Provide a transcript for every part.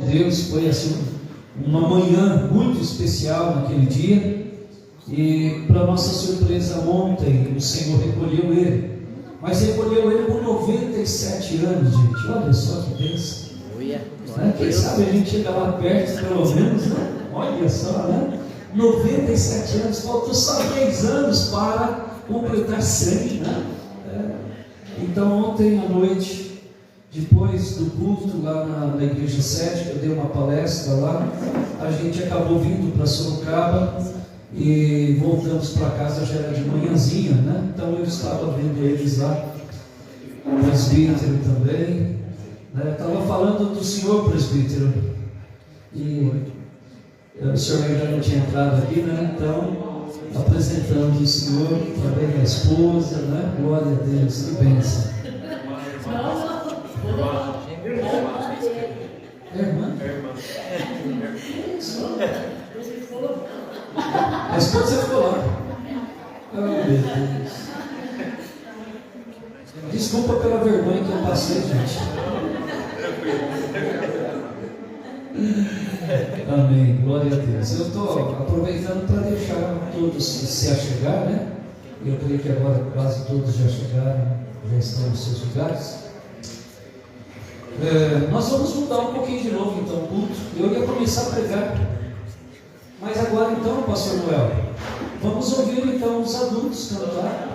Deus, foi assim uma manhã muito especial naquele dia, e para nossa surpresa ontem o Senhor recolheu ele, mas recolheu ele com 97 anos, gente. Olha só que bênção, né? Quem sabe a gente chega lá perto pelo menos, né? Olha só, né? 97 anos, faltou só 10 anos para completar 100, né? Então ontem à noite, depois do culto lá na igreja sede, eu dei uma palestra lá, a gente acabou vindo para Sorocaba e voltamos para casa, já era de manhãzinha, né? Então eu estava vendo eles lá, o presbítero também, né? Estava falando do senhor presbítero, e o senhor ainda não tinha entrado aqui, né? Então, apresentando o senhor, também a esposa, né? Glória a Deus, que bênção. Irmã? A esposa ficou lá. Oh, meu Deus. Desculpa pela vergonha que eu passei, gente. Amém, glória a Deus. Eu estou aproveitando para deixar todos se achegar, né? Eu creio que agora quase todos já chegaram, já estão nos seus lugares. Nós vamos mudar um pouquinho de novo então o culto. Eu ia começar a pregar, mas agora então, pastor Noel, vamos ouvir então os adultos cantar.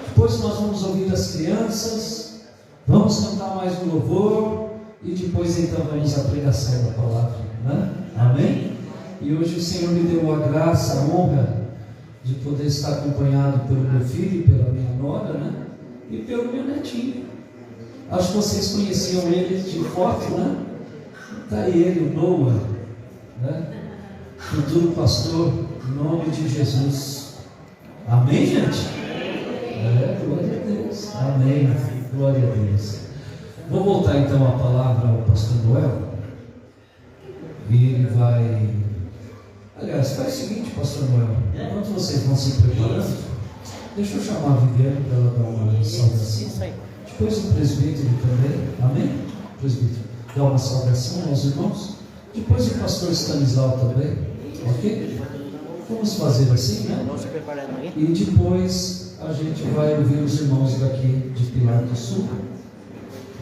Depois nós vamos ouvir as crianças, vamos cantar mais um louvor, e depois então vamos à pregação da palavra, né? Amém? E hoje o Senhor me deu a graça, a honra de poder estar acompanhado pelo meu filho, pela minha nora, né? E pelo meu netinho. Acho que vocês conheciam ele de foto, né? Está aí ele, o Noah, né? Futuro pastor, em nome de Jesus. Amém, gente? Glória a Deus. Amém. Glória a Deus. Vou voltar então a palavra ao pastor Noel. E ele vai. Aliás, faz o seguinte, pastor Noel. Enquanto vocês vão se preparando, deixa eu chamar a Viviane para ela dar uma saudação. Depois o presbítero também. Amém? Presbítero, dá uma saudação aos irmãos. Depois o pastor Stanislau também. Ok? Vamos fazer assim, né? E depois a gente vai ouvir os irmãos daqui de Pilar do Sul.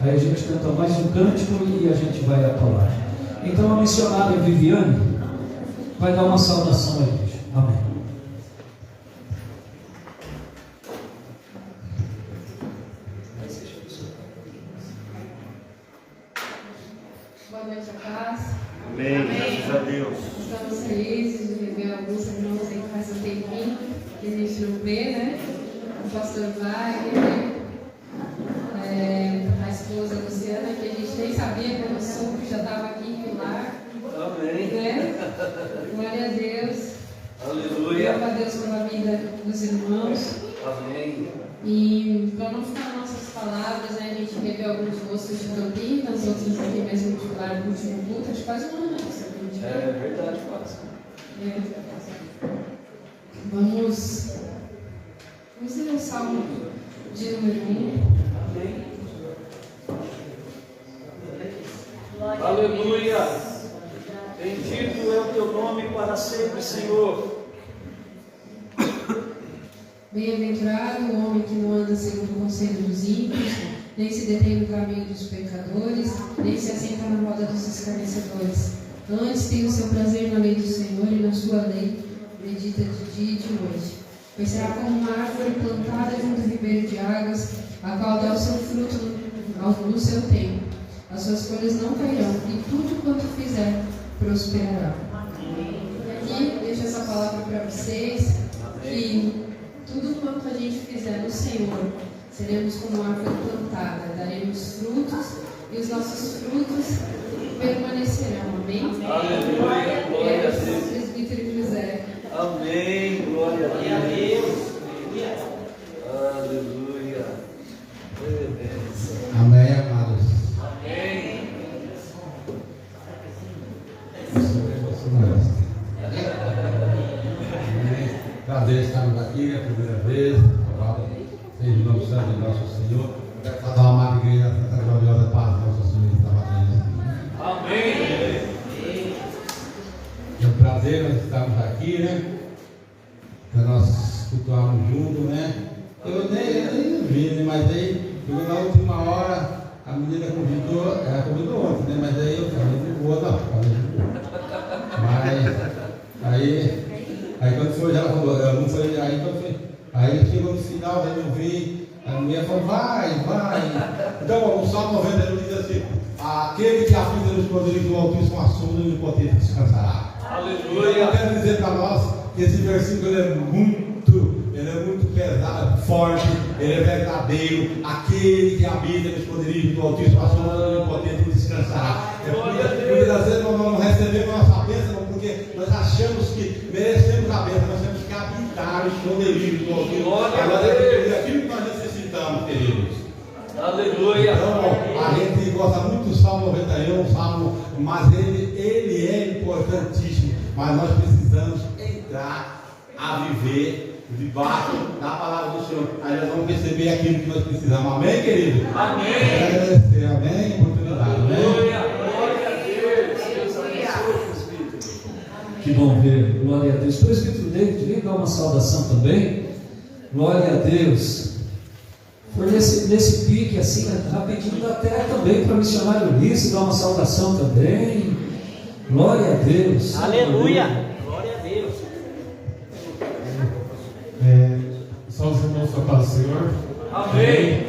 Aí a gente canta mais um cântico e a gente vai à palavra. Então a missionária Viviane vai dar uma saudação à igreja. Amém. Boa noite, a paz. Amém. Graças a Deus. Estamos felizes de rever alguns irmãos aí que faz um tempinho que a gente não vê, né? O pastor Wagner, a esposa Luciana, que a gente nem sabia, quando soube que já estava aqui em Pilar. Amém. Né? Glória a Deus. Aleluia. Glória a Deus pela vida dos irmãos. Amém. E para não ficar nossas palavras, né, a gente revê alguns rostos de Campinas, outros aqui mesmo de Pilar no último culto, acho que faz um ano isso. É verdade, quase. Vamos ler o Salmo de número 1. Amém. Aleluia. Bendito é o teu nome para sempre, Senhor. Bem-aventurado o homem que não anda segundo o conselho dos ímpios, nem se detém no caminho dos pecadores, nem se assenta na roda dos escarnecedores. Antes tem o seu prazer na lei do Senhor, e na sua lei medita de dia e de noite. Pois será como uma árvore plantada junto ao ribeiro de águas, a qual dá o seu fruto no seu tempo. As suas folhas não cairão, e tudo quanto fizer prosperará. E aqui deixo essa palavra para vocês, que tudo quanto a gente fizer no Senhor, seremos como uma árvore plantada, daremos frutos, e os nossos frutos permanecerão. Amém? Aleluia. Glória a Deus. Presbítero José. Amém. Glória a Deus. Aleluia. Amém, amados. Amém. Prazer estarmos aqui, é a primeira vez. Seja o nome santo de nosso Senhor. Quero dar uma amada igreja, essa gloriosa paz de nosso Senhor. Amém. aqui, né? Para nós cultuarmos juntos, né? Eu nem vi, né? Mas aí, na última hora, a menina convidou, ela convidou ontem, né? Mas aí eu falei, não vou, não. Mas aí quando foi, ela falou, não foi, aí quando foi, aí chegou no final, aí eu vi, a mulher falou, vai. Então, o Salmo 91 diz assim: aquele que afirma nos poderes do Altíssimo, a sombra do Onipotente descansará. Aleluia! Eu quero dizer para nós que esse versículo ele é muito pesado, forte, ele é verdadeiro. Aquele que habita nos poderes do Altíssimo, a sombra do Onipotente descansará. Muitas das vezes nós não recebemos a nossa bênção porque nós achamos que merecemos a bênção, nós temos que habitar os poderes do Altíssimo. Agora é aquilo que nós necessitamos, queridos. Aleluia! Então, a gente gosta muito do Salmo 91, Salmo, mas ele é importantíssimo. Mas nós precisamos entrar a viver debaixo da palavra do Senhor. Aí nós vamos receber aquilo que nós precisamos. Amém, querido? Amém! Agradecer, amém? Oportunidade, amém? Glória a Deus! Deus. Que bom ver, glória a Deus. O presbítero David, vem dar uma saudação também. Glória a Deus. Foi nesse pique assim, rapidinho da terra também, para o missionário Ulisses, dar uma saudação também. Glória a Deus. Aleluia. Glória a Deus. Só os irmãos com a paz do Senhor. Amém.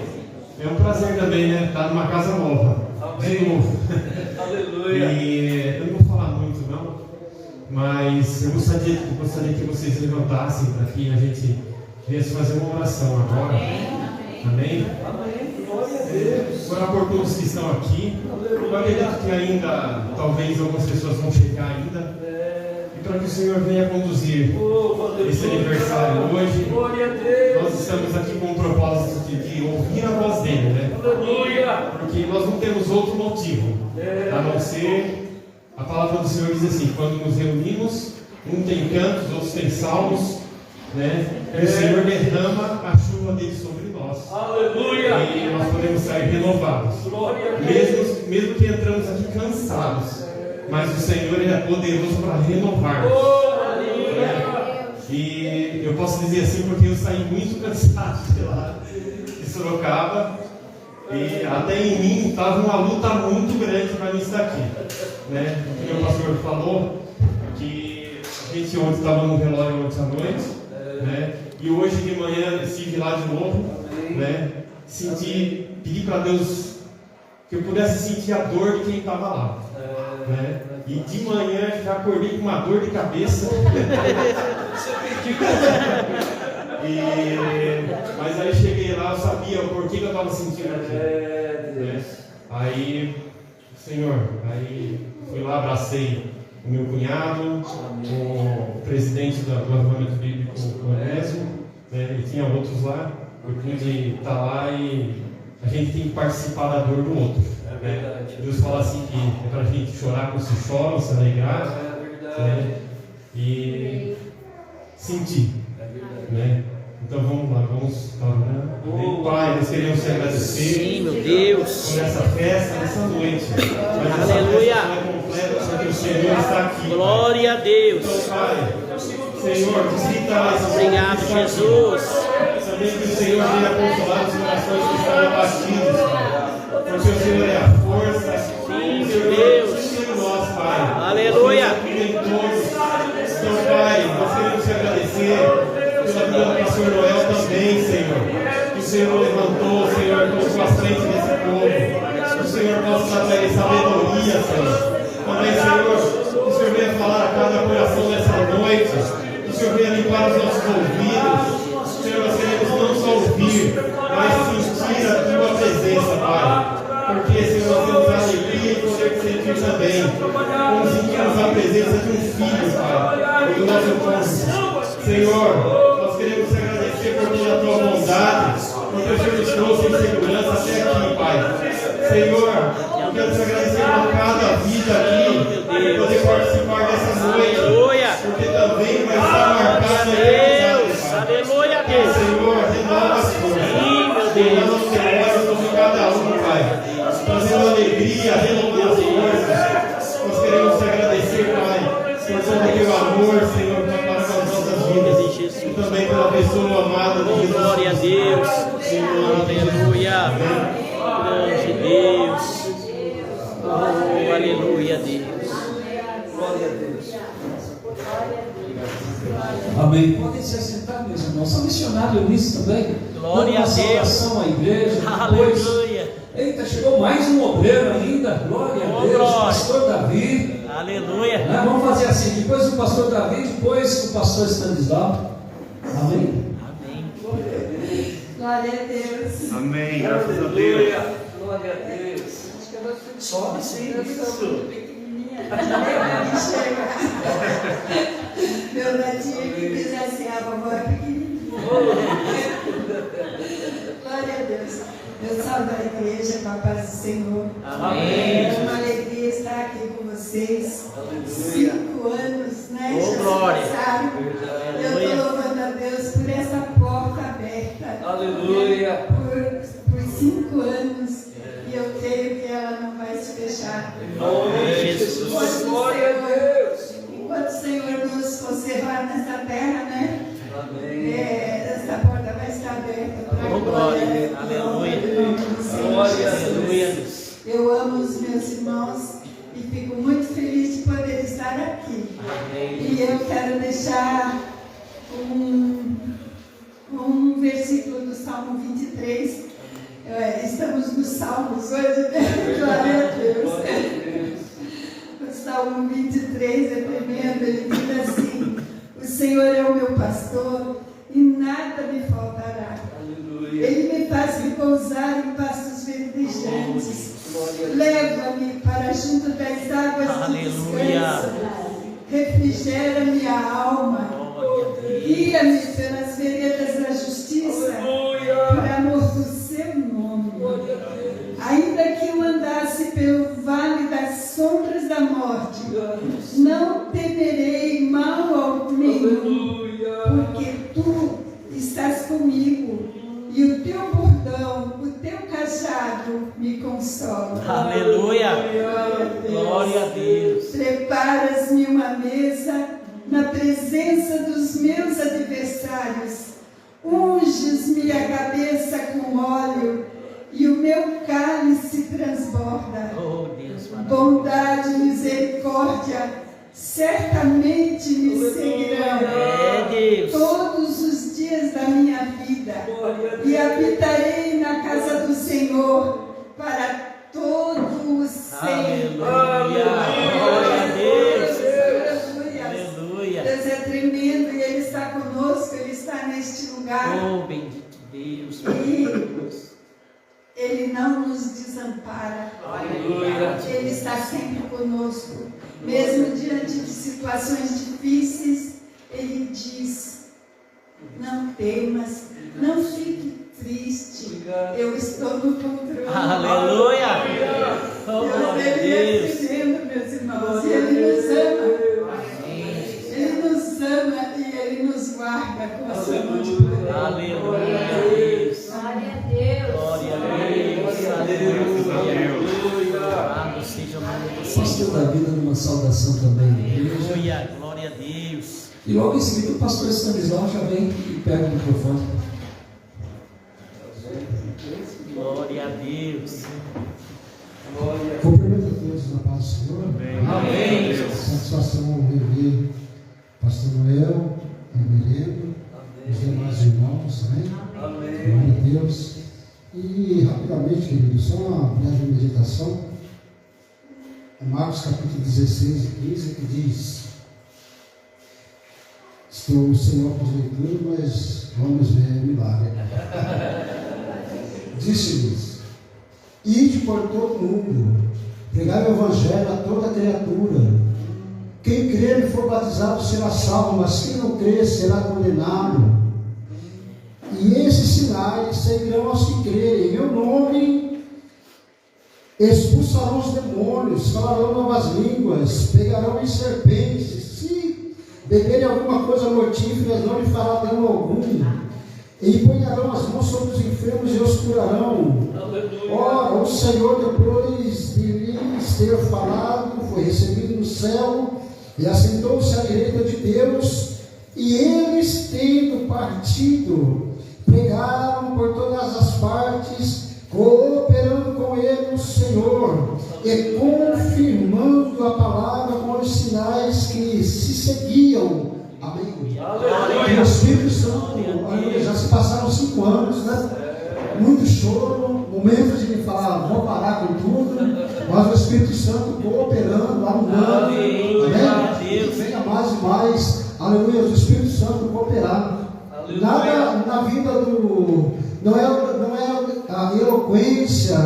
É um prazer também, né? Estar numa casa nova. Amém. De novo. Aleluia. E eu não vou falar muito, não. Mas eu gostaria que vocês levantassem para que a gente viesse fazer uma oração agora. Amém? Amém. Glória a Deus. Orar por todos que estão aqui. Eu acredito que ainda, talvez algumas pessoas vão chegar ainda. E para que o Senhor venha conduzir esse aniversário hoje. Glória a Deus. Nós estamos aqui com o propósito de ouvir a voz dele, né? Aleluia. Porque nós não temos outro motivo a não ser a palavra do Senhor diz assim: quando nos reunimos, um tem cantos, outros tem salmos, né? E o Senhor derrama a chuva dele sobre nós. Aleluia. E nós podemos sair renovados. Glória a Deus. Mesmo que entramos aqui cansados, mas o Senhor ele é poderoso para renovar. E eu posso dizer assim porque eu saí muito cansado de lá, de Sorocaba, e até em mim estava uma luta muito grande para mim estar aqui, né? O meu pastor falou que a gente ontem estava no velório ontem à noite, né? E hoje de manhã estive lá de novo, né? Pedi para Deus que eu pudesse sentir a dor de quem estava lá, né? E de manhã já acordei com uma dor de cabeça. Mas aí cheguei lá, eu sabia o porquê que eu estava sentindo aquilo, né? Aí, Senhor, aí fui lá, abracei o meu cunhado, o presidente do Avivamento Bíblico, o Onésimo, né? Ele tinha outros lá, eu pude estar lá e a gente tem que participar da dor do outro. Né? Deus fala assim que é para a gente chorar quando se chora, se alegrar, né? E sentir, né? Então vamos lá, vamos estar orando. Pai, nós queremos te agradecer. Sim, meu Deus. Por essa festa, nessa noite. Mas Aleluia. essa festa não é completa, só que o Senhor está aqui. Glória a Deus. Então, Pai, Senhor, visita esses Obrigado, Jesus. Sabendo que o Senhor venha consolar os corações que estão abatidos, Pai. Porque o Senhor é a força. Sim, o Senhor Deus. é nós, Pai. Aleluia. Então, Pai, nós queremos te agradecer pela vida do pastor Noel também, Senhor. Que o Senhor levantou, Senhor, colocou à frente desse povo. Que o Senhor possa dar sabedoria, Senhor. Também, Senhor, que o Senhor venha falar a cada coração nessa noite. Que o Senhor venha limpar os nossos ouvidos. Senhor, nós queremos não só ouvir, mas sentir a tua presença, Pai. Porque, Senhor, nós temos a alegria e poder sentir também. Como sentimos a presença de um filho, Pai, do nosso cônjuge. Senhor, nós queremos te agradecer por toda a tua bondade, porque o Senhor nos trouxe em segurança até aqui, Pai. Senhor, eu quero te agradecer por cada vida aqui, por poder participar dessa noite. Aleluia. Porque também vai estar marcado em Deus. Aleluia, Deus. Senhor, renova as forças. Sim, meu Deus. Renova os memórias sobre cada um, Pai. Trazendo alegria, renovando as forças. Nós queremos te agradecer, Pai, por todo o teu amor, Senhor, também pela pessoa amada de Oh, Jesus. glória a Deus. Senhor, Aleluia. Grande Deus. Oh, aleluia, Deus. Glória a Deus. Amém. Podem se assentar, meus irmãos. São missionários nisso também. Glória a Deus. Saudação à igreja. Aleluia. Eita, chegou mais um obreiro ainda. Glória a Oh, Deus. glória. Pastor Davi. Aleluia. Vamos fazer assim: depois o pastor Davi, depois o pastor Stanislau. Amém. Amém. Glória a Deus. Amém. Graças a Deus. Glória a Deus. Acho que eu vou subir. Sobe sim, isso. Pequenininha. Meu netinho que diz assim, a vovó é pequenininha. Glória a Deus. Eu salvo a igreja com a paz do Senhor. Amém. É uma alegria estar aqui com vocês. 5 anos, né? Oh, Já se glória. passaram. Eu estou louvando a Deus por essa porta aberta. Aleluia. Por 5 anos. E eu creio que ela não vai se fechar. Amém. Jesus. Glória a Deus. Enquanto o Senhor nos conservar nessa terra, né? Amém. Essa porta vai estar aberta para a Oh, glória. glória. Glória a Aleluia. Eu amo os meus irmãos e fico muito feliz de poder estar aqui. E eu quero deixar um versículo do Salmo 23. Estamos nos Salmos hoje, né? Glória a Deus. O Salmo 23 é tremendo, ele diz assim: o Senhor é o meu pastor e nada me faltará. Ele me faz repousar em pastos verdejantes. Leva-me para junto das águas de descanso. Refrigera minha alma. Guia-me pelas veredas da justiça, por amor do seu nome. Ainda que eu andasse pelo vale das sombras da morte, não temerei mal nenhum, porque tu estás comigo, e o teu bordão, o teu cajado me consola. Aleluia. Glória a Deus. Preparas-me uma mesa na presença dos meus adversários. Unges-me a cabeça com óleo e o meu cálice transborda. Oh, Deus. Bondade e misericórdia certamente me seguirão É, Deus. todos os dias da minha vida, e habitarei na casa do Senhor para todo o sempre. Aleluia. Glória a Deus. Aleluia. Aleluia. Deus é tremendo e Ele está conosco, Ele está neste lugar. Oh, bendito Deus. E Ele não nos desampara. Aleluia. Ele está sempre conosco. Mesmo diante de situações difíceis, Ele diz: não temas, não fique triste, eu estou no controle. Aleluia. Oh, Deus, glória a Ele é Deus. tremendo, meus irmãos, e Ele nos ama. Ele nos ama e Ele nos guarda com a sua mão de poder. Aleluia, Deus. Glória a Deus. Glória a Deus. Aleluia. Louvado seja o nome do Pastor Senhor. Davi dando uma saudação também na igreja. Aleluia. Glória a Deus. E logo em seguida o pastor Stanislau já vem e pega o microfone. Glória a Deus. Cumprimento a todos na paz do Senhor. Amém. Satisfação rever Pastor Noel, reverendo, os demais irmãos, amém? Glória a Deus. E rapidamente, querido, só uma breve meditação. Marcos capítulo 16 e 15 que diz: estou sem óculos de leitura, mas vamos ver milagre. Disse-lhes: ide por todo o mundo, pregai o evangelho a toda criatura. Quem crer e for batizado será salvo, mas quem não crer será condenado. E esses sinais seguirão aos que crerem. Em meu nome expulsarão os demônios, falarão novas línguas, pegarão em serpentes. Se beberem alguma coisa mortífera, não lhe fará dano algum. E ponharão as mãos sobre os enfermos e os curarão. Ora, o Senhor, depois de lhes ter falado, foi recebido no céu e assentou-se à direita de Deus. E eles, tendo partido, pregaram por todas as partes, cooperando com ele o Senhor, e confirmando a palavra com os sinais que se seguiam. Amém. E o Espírito Santo, já se passaram 5 anos, né? Muito choro, momentos de falar, vou parar com tudo, mas o Espírito Santo cooperando, alugando, amém? Venha mais e mais, aleluia, o Espírito Santo cooperando. Nada na vida não é a eloquência,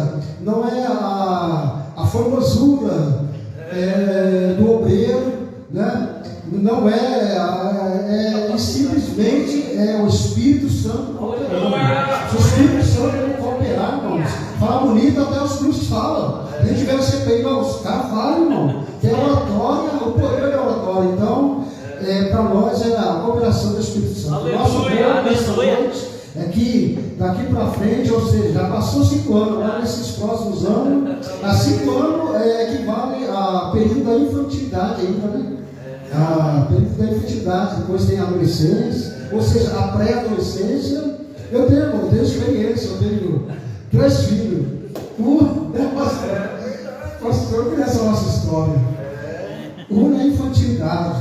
não é a formosura do obreiro, né? Não é simplesmente o Espírito Santo cooperando. Se o Espírito Santo não cooperar, irmãos, fala bonito, até os cruzes falam. A gente vê você pegar os caras, falam, irmão, que é oratória, o poder da oratória. Então, para nós é a cooperação do Espírito Santo. Nosso povo nessa noite é que daqui para frente, ou seja, já passou 5 anos, agora nesses próximos anos, a 5 anos equivale a período da infantilidade ainda, né? A período da infantilidade, depois tem a adolescência, ou seja, a pré-adolescência. Eu tenho experiência, eu tenho 3 filhos. Pastor conhece a nossa história. Um na infantilidade,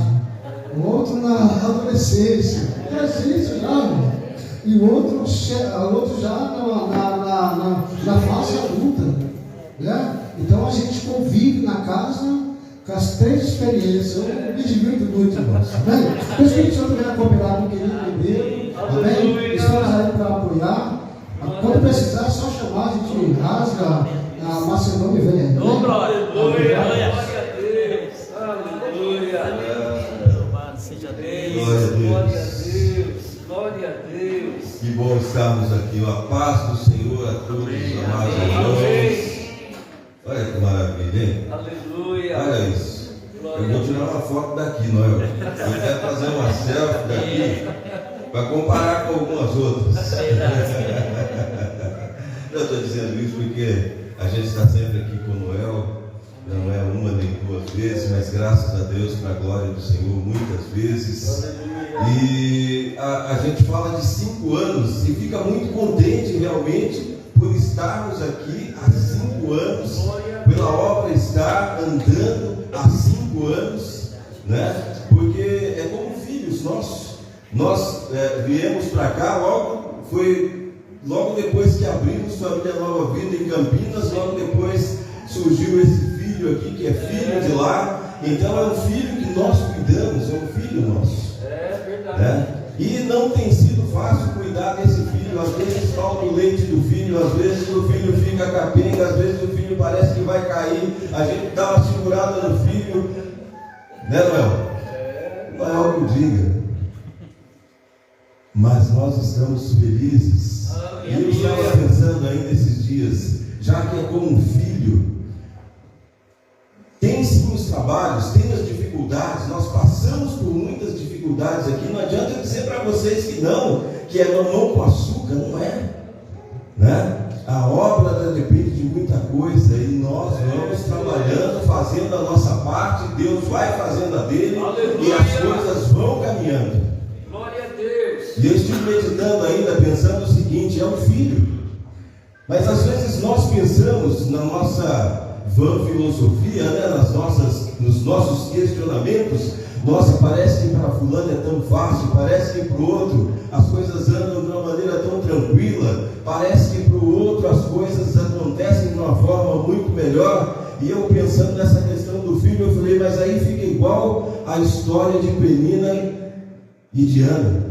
o outro na adolescência, 3 filhos já, irmão. E o outro já na fase adulta, né? Então a gente convive na casa com as 3 experiências. Eu me divirto muito, irmãos. O Espírito Santo vem cooperar com o querido bebê, amém? Estamos aí para apoiar. Quando precisar, é só chamar, a gente rasga a Macedônia e vem. Glória a Deus. Aleluia. Louvado seja Deus. Glória a Deus. Glória a Deus. Que bom estarmos aqui. A paz do Senhor a todos os amados irmãos. Olha que maravilha, hein? Aleluia. Olha isso. Eu vou tirar uma foto daqui, não é? Eu quero fazer uma selfie daqui para comparar com algumas outras. Eu estou dizendo isso porque a gente está sempre aqui com o Noel. Não é uma nem 2 vezes, mas graças a Deus, para a glória do Senhor, muitas vezes. E a gente fala de 5 anos e fica muito contente realmente por estarmos aqui há 5 anos, pela obra estar andando há 5 anos, né? Porque é como filhos nossos. Nós viemos para cá logo depois que abrimos Família Nova Vida em Campinas, logo depois surgiu esse filho aqui, que é filho de lá. Então é um filho que nós cuidamos, é um filho nosso. É verdade. Né? E não tem sido fácil cuidar desse filho. Às vezes falta o leite do filho, às vezes o filho fica capenga, às vezes o filho parece que vai cair. A gente dá uma segurada no filho, né, Noel? Não é algo que diga. Mas nós estamos felizes. E eu estava pensando ainda esses dias, já que é como um filho, tem sim os trabalhos, tem as dificuldades, nós passamos por muitas dificuldades aqui. Não adianta eu dizer para vocês que não, que é mamão com açúcar, não é, né? A obra depende de muita coisa e nós vamos trabalhando, fazendo a nossa parte, Deus vai fazendo a dele. Aleluia. E as coisas vão caminhando. Glória a Deus. E eu estive meditando ainda, pensando o seguinte, é um filho, mas às vezes nós pensamos na nossa vã filosofia, né? Nos nossos questionamentos. Nossa, parece que para fulano é tão fácil, parece que para o outro as coisas andam de uma maneira tão tranquila, parece que para o outro as coisas acontecem de uma forma muito melhor. E eu pensando nessa questão do filho, eu falei, mas aí fica igual a história de Penina e de Ana.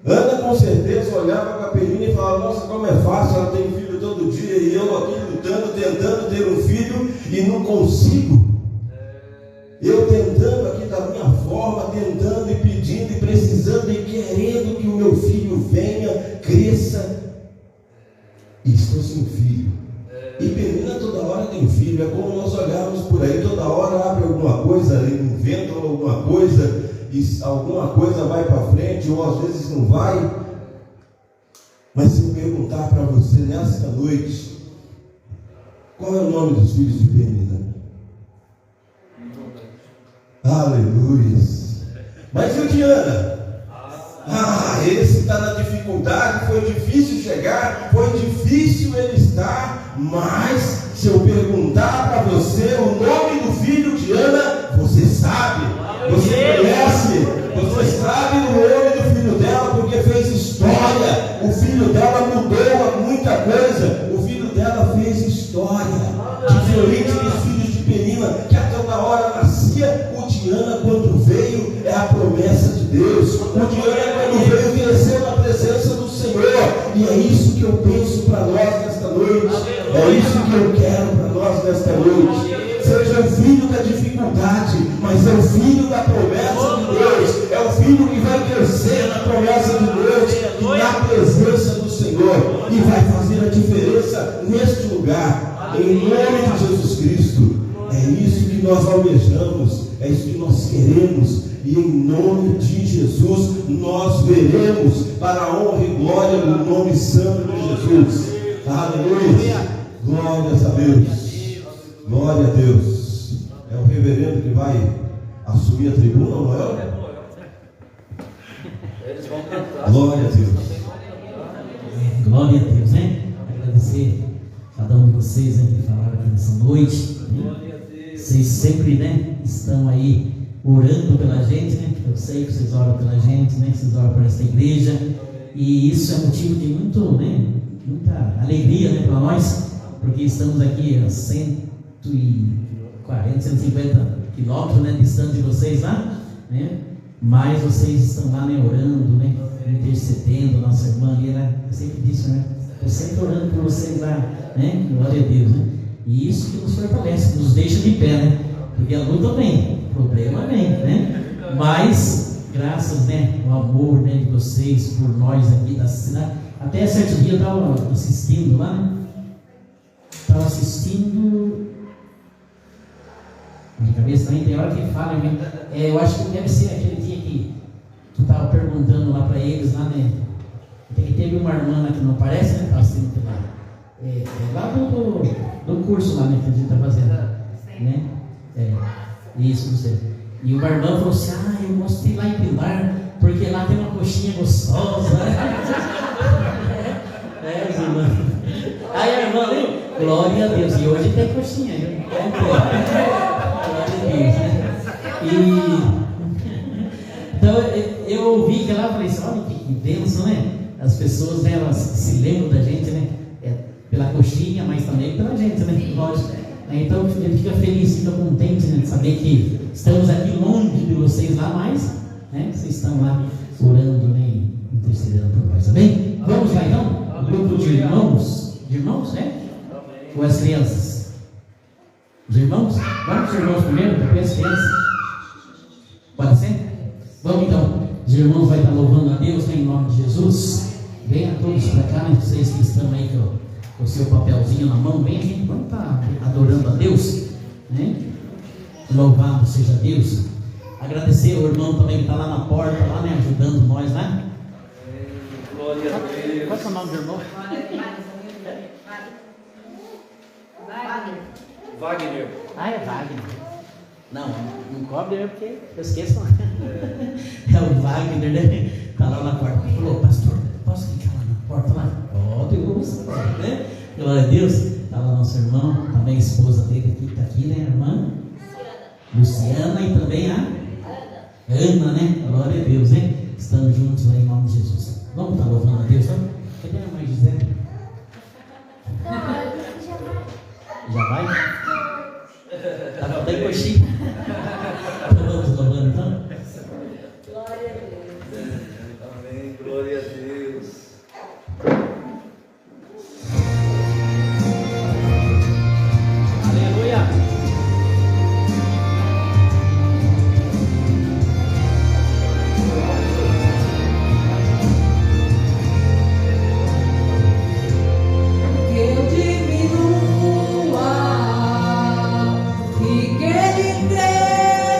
Ana com certeza olhava para a Penina e falava, nossa, como é fácil, ela tem filho todo dia, e eu aqui lutando, tentando ter um filho e não consigo. Eu tentando aqui da minha forma, tentando e pedindo e precisando e querendo que o meu filho venha, cresça, e estou sem filho. E Penina toda hora tem filho. É como nós olharmos por aí, toda hora abre alguma coisa, inventam alguma coisa, e alguma coisa vai para frente, ou às vezes não vai. Mas se eu perguntar para você nesta noite, qual é o nome dos filhos de Penina? Aleluia. Mas e o Diana? Esse está na dificuldade, foi difícil chegar, foi difícil ele estar, mas se eu perguntar para você o nome do filho Diana, você sabe, você conhece, você sabe o nome do filho dela, porque fez história. O filho dela mudou muita coisa, o filho dela fez história, diferente dos filhos de Penina, que a toda hora nascia. O Diana, quando veio, é a promessa de Deus. O Diana, quando veio, cresceu na presença do Senhor. E é isso que eu penso para nós nesta noite. É isso que eu quero para nós nesta noite. Seja o filho da dificuldade, mas é o filho da promessa de Deus. É o filho que vai crescer na promessa de Deus e na presença do Senhor. E vai fazer a diferença neste lugar. Em nome de Jesus Cristo. É isso que nós almejamos, é isso que nós queremos, e em nome de Jesus nós veremos para a honra e glória do nome santo de Jesus. Aleluia! Glórias a Deus! Glória a Deus! É o reverendo que vai assumir a tribuna, não é? Eles vão cantar. Glória a Deus! Glória a Deus, né? Agradecer a cada um de vocês, né, que falaram aqui nessa noite. Vocês sempre, né, estão aí orando pela gente, né? Eu sei que vocês oram pela gente, né? Vocês oram por esta igreja, e isso é motivo de muita alegria, né, para nós, porque estamos aqui a 140, 150 quilômetros, né, distante de vocês lá, né? Mas vocês estão lá, né, orando, né, intercedendo. Nossa irmã ali, né? Eu sempre disse, né? Estou sempre orando por vocês lá, né? Glória a Deus, né? E isso que nos fortalece, nos deixa de pé, né? Porque a luta vem, o problema vem, né? Mas, graças, né, ao amor, né, de vocês por nós aqui da cidade. Até certo dia eu estava assistindo lá, né? Estava assistindo. Minha cabeça também tem hora que fala, né? Eu acho que deve ser aquele dia que tu estava perguntando lá para eles, lá, né? Que teve uma irmã lá que não aparece, né? Estava assistindo lá. Lá do curso lá, né, que a gente está fazendo, né? Isso, não sei. E uma irmã falou assim: eu gostei lá em Pilar, porque lá tem uma coxinha gostosa. Os irmãos. Aí a irmã, glória a Deus, e hoje tem coxinha, né? Glória a Deus, né? Então eu vi que ela falei assim: olha que bênção, né? As pessoas, né, elas se lembram da gente, né? Pela coxinha, mas também pela gente, né? Lógico. Então ele fica feliz, fica contente, né, de saber que estamos aqui longe de vocês lá, mas, né, vocês estão lá orando, né, intercedendo por nós, amém? Vamos lá então? O grupo de irmãos, né? Ou as crianças? Os irmãos? Vamos os irmãos primeiro, depois as crianças. Pode ser? Vamos então. Os irmãos vão estar louvando a Deus, né, em nome de Jesus. Venham todos para cá, né? Vocês que estão aí com o seu papelzinho na mão, bem, a gente vamos estar adorando a Deus, né? Louvado seja Deus. Agradecer ao irmão também que está lá na porta, lá, né, ajudando nós, né? Glória a Deus. Qual é o nome do irmão? Wagner. É Wagner. Não cobre eu porque eu esqueço. É o Wagner, né? Está lá na porta. Ele falou: pastor, posso ficar lá na porta lá? Deus, né? Glória a Deus. Está lá nosso irmão, também a esposa dele aqui, está aqui, né, irmã? Luciana, e também a Ana, né? Glória a Deus, né? Estamos juntos aí em nome de Jesus. Vamos estar louvando a Deus, tá? Cadê a mãe Gisele? Já vai? Tá faltando coxinha. Vamos louvando então? Glória a Deus. Amém. Glória a Deus. Que ele cresça.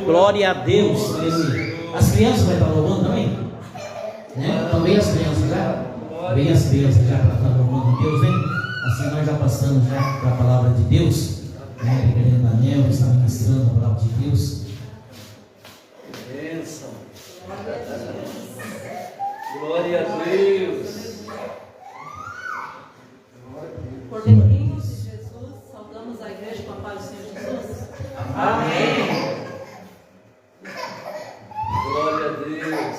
Glória a Deus. As crianças vão estar louvando também? Né? Então vem as crianças já. Vem as crianças já para estar louvando a Deus, hein? Assim nós já passamos já para a palavra de Deus. Né? A igreja Daniel está ministrando a palavra de Deus. Bênção. Glória a Deus. Cordeirinhos de Jesus, saudamos a igreja com a paz do Senhor Jesus. Amém. Glória a Deus.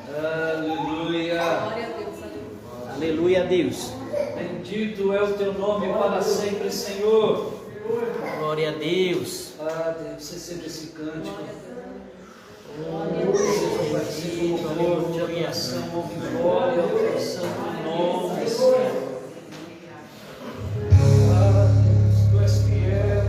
Aleluia. Glória a Deus. Aleluia a Deus. Bendito é o teu nome para sempre, Senhor. Glória a Deus. Ah, Deus, receba esse cântico. Seja um louvor de adoração ou vitória ao teu santo nome, Senhor. Ah, Deus, tu és fiel.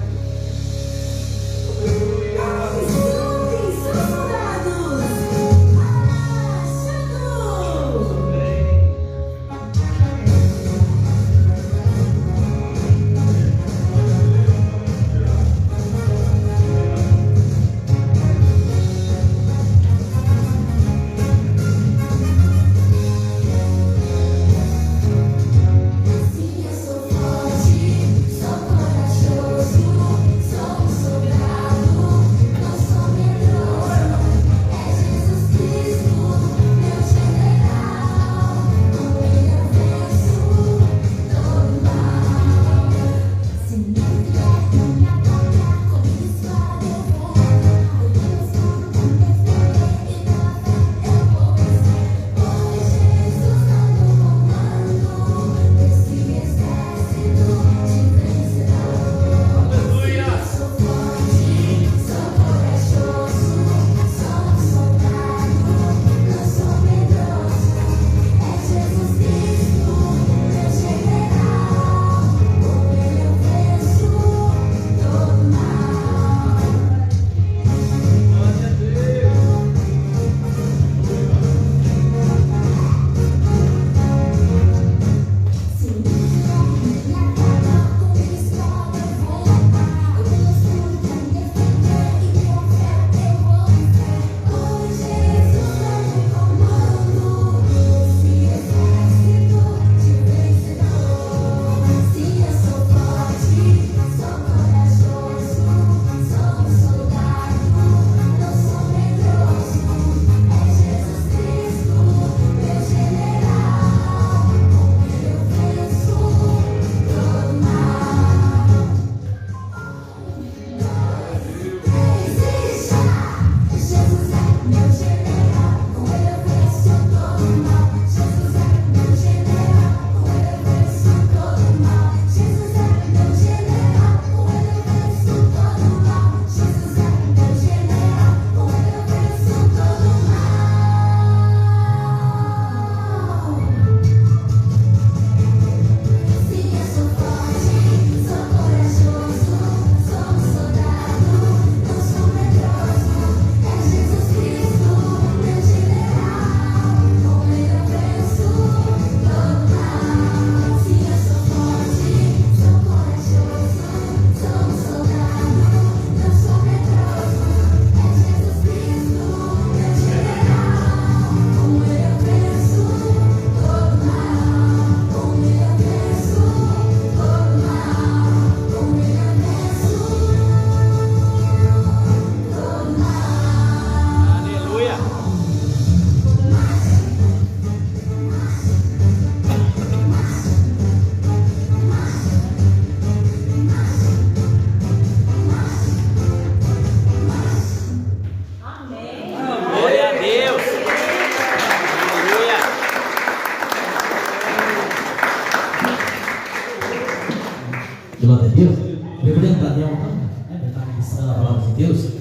Glória a Deus. Reverendo Daniel, né? Está ministrando a palavra de Deus.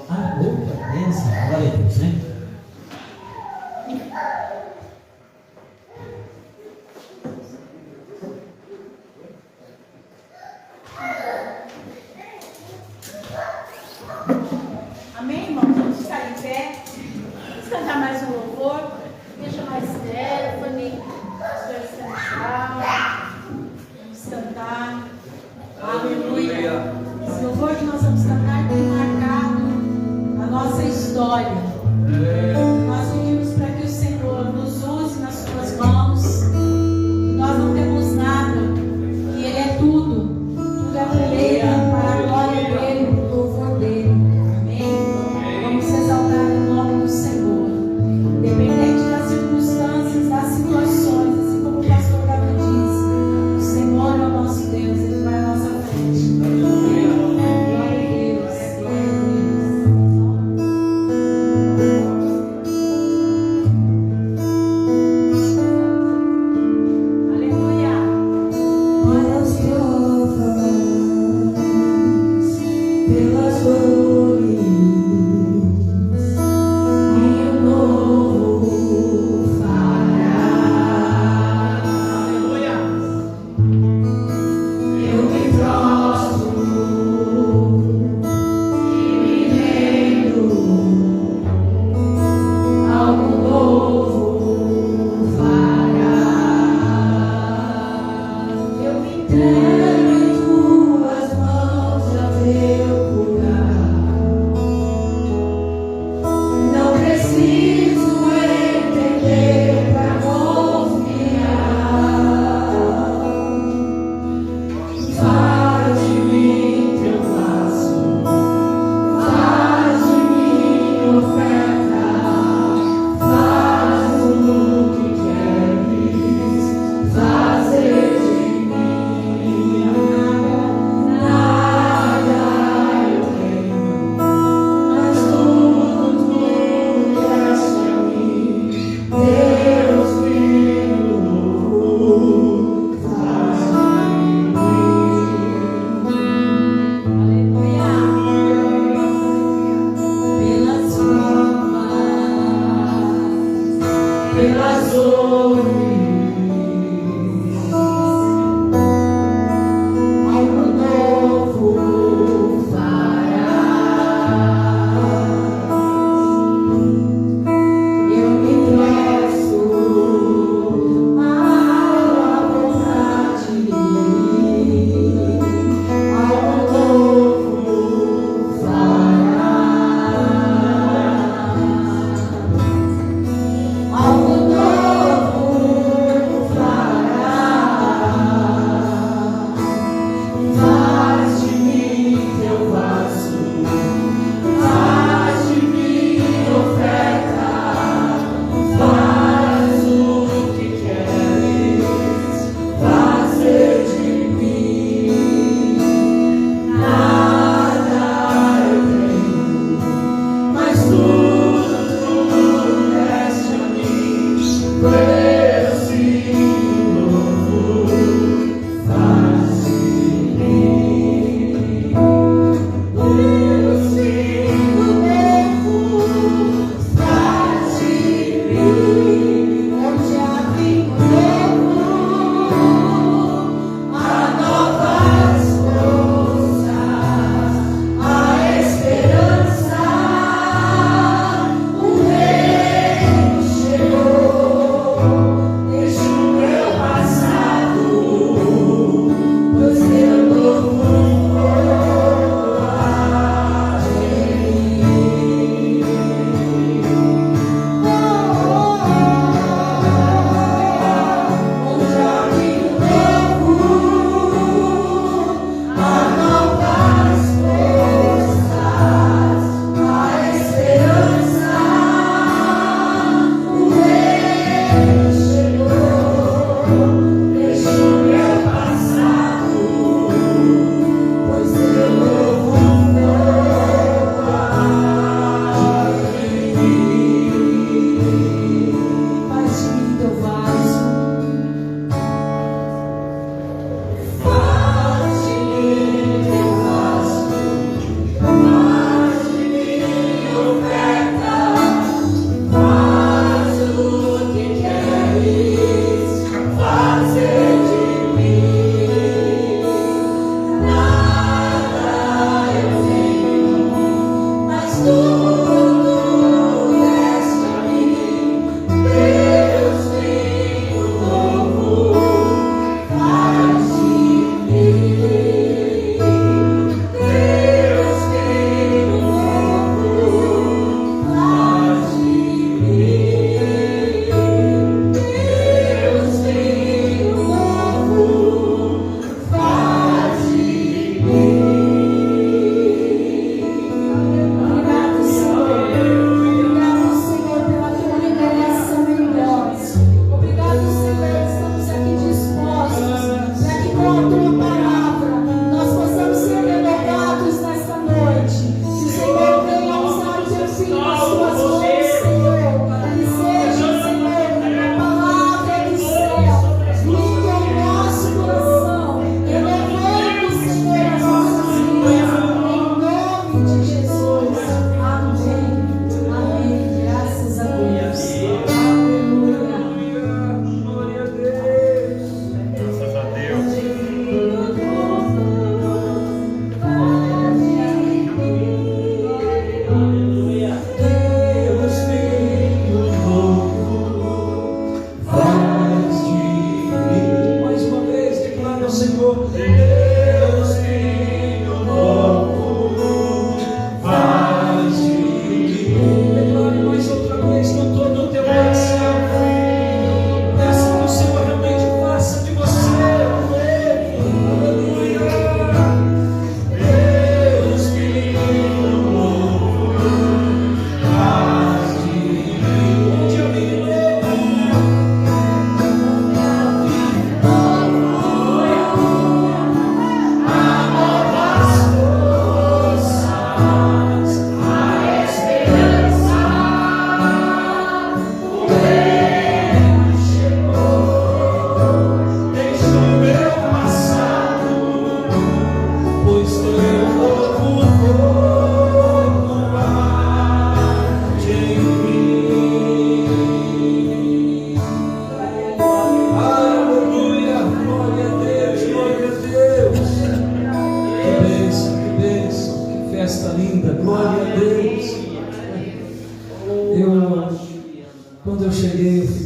Ah, opa, benção, glória a Deus, né? Amém, irmão? Vamos ficar em pé. Vamos cantar mais um louvor. Deixa mais Stephanie, pastor Central. Vamos cantar. Aleluia. Esse louvor que nós vamos cantar tem marcado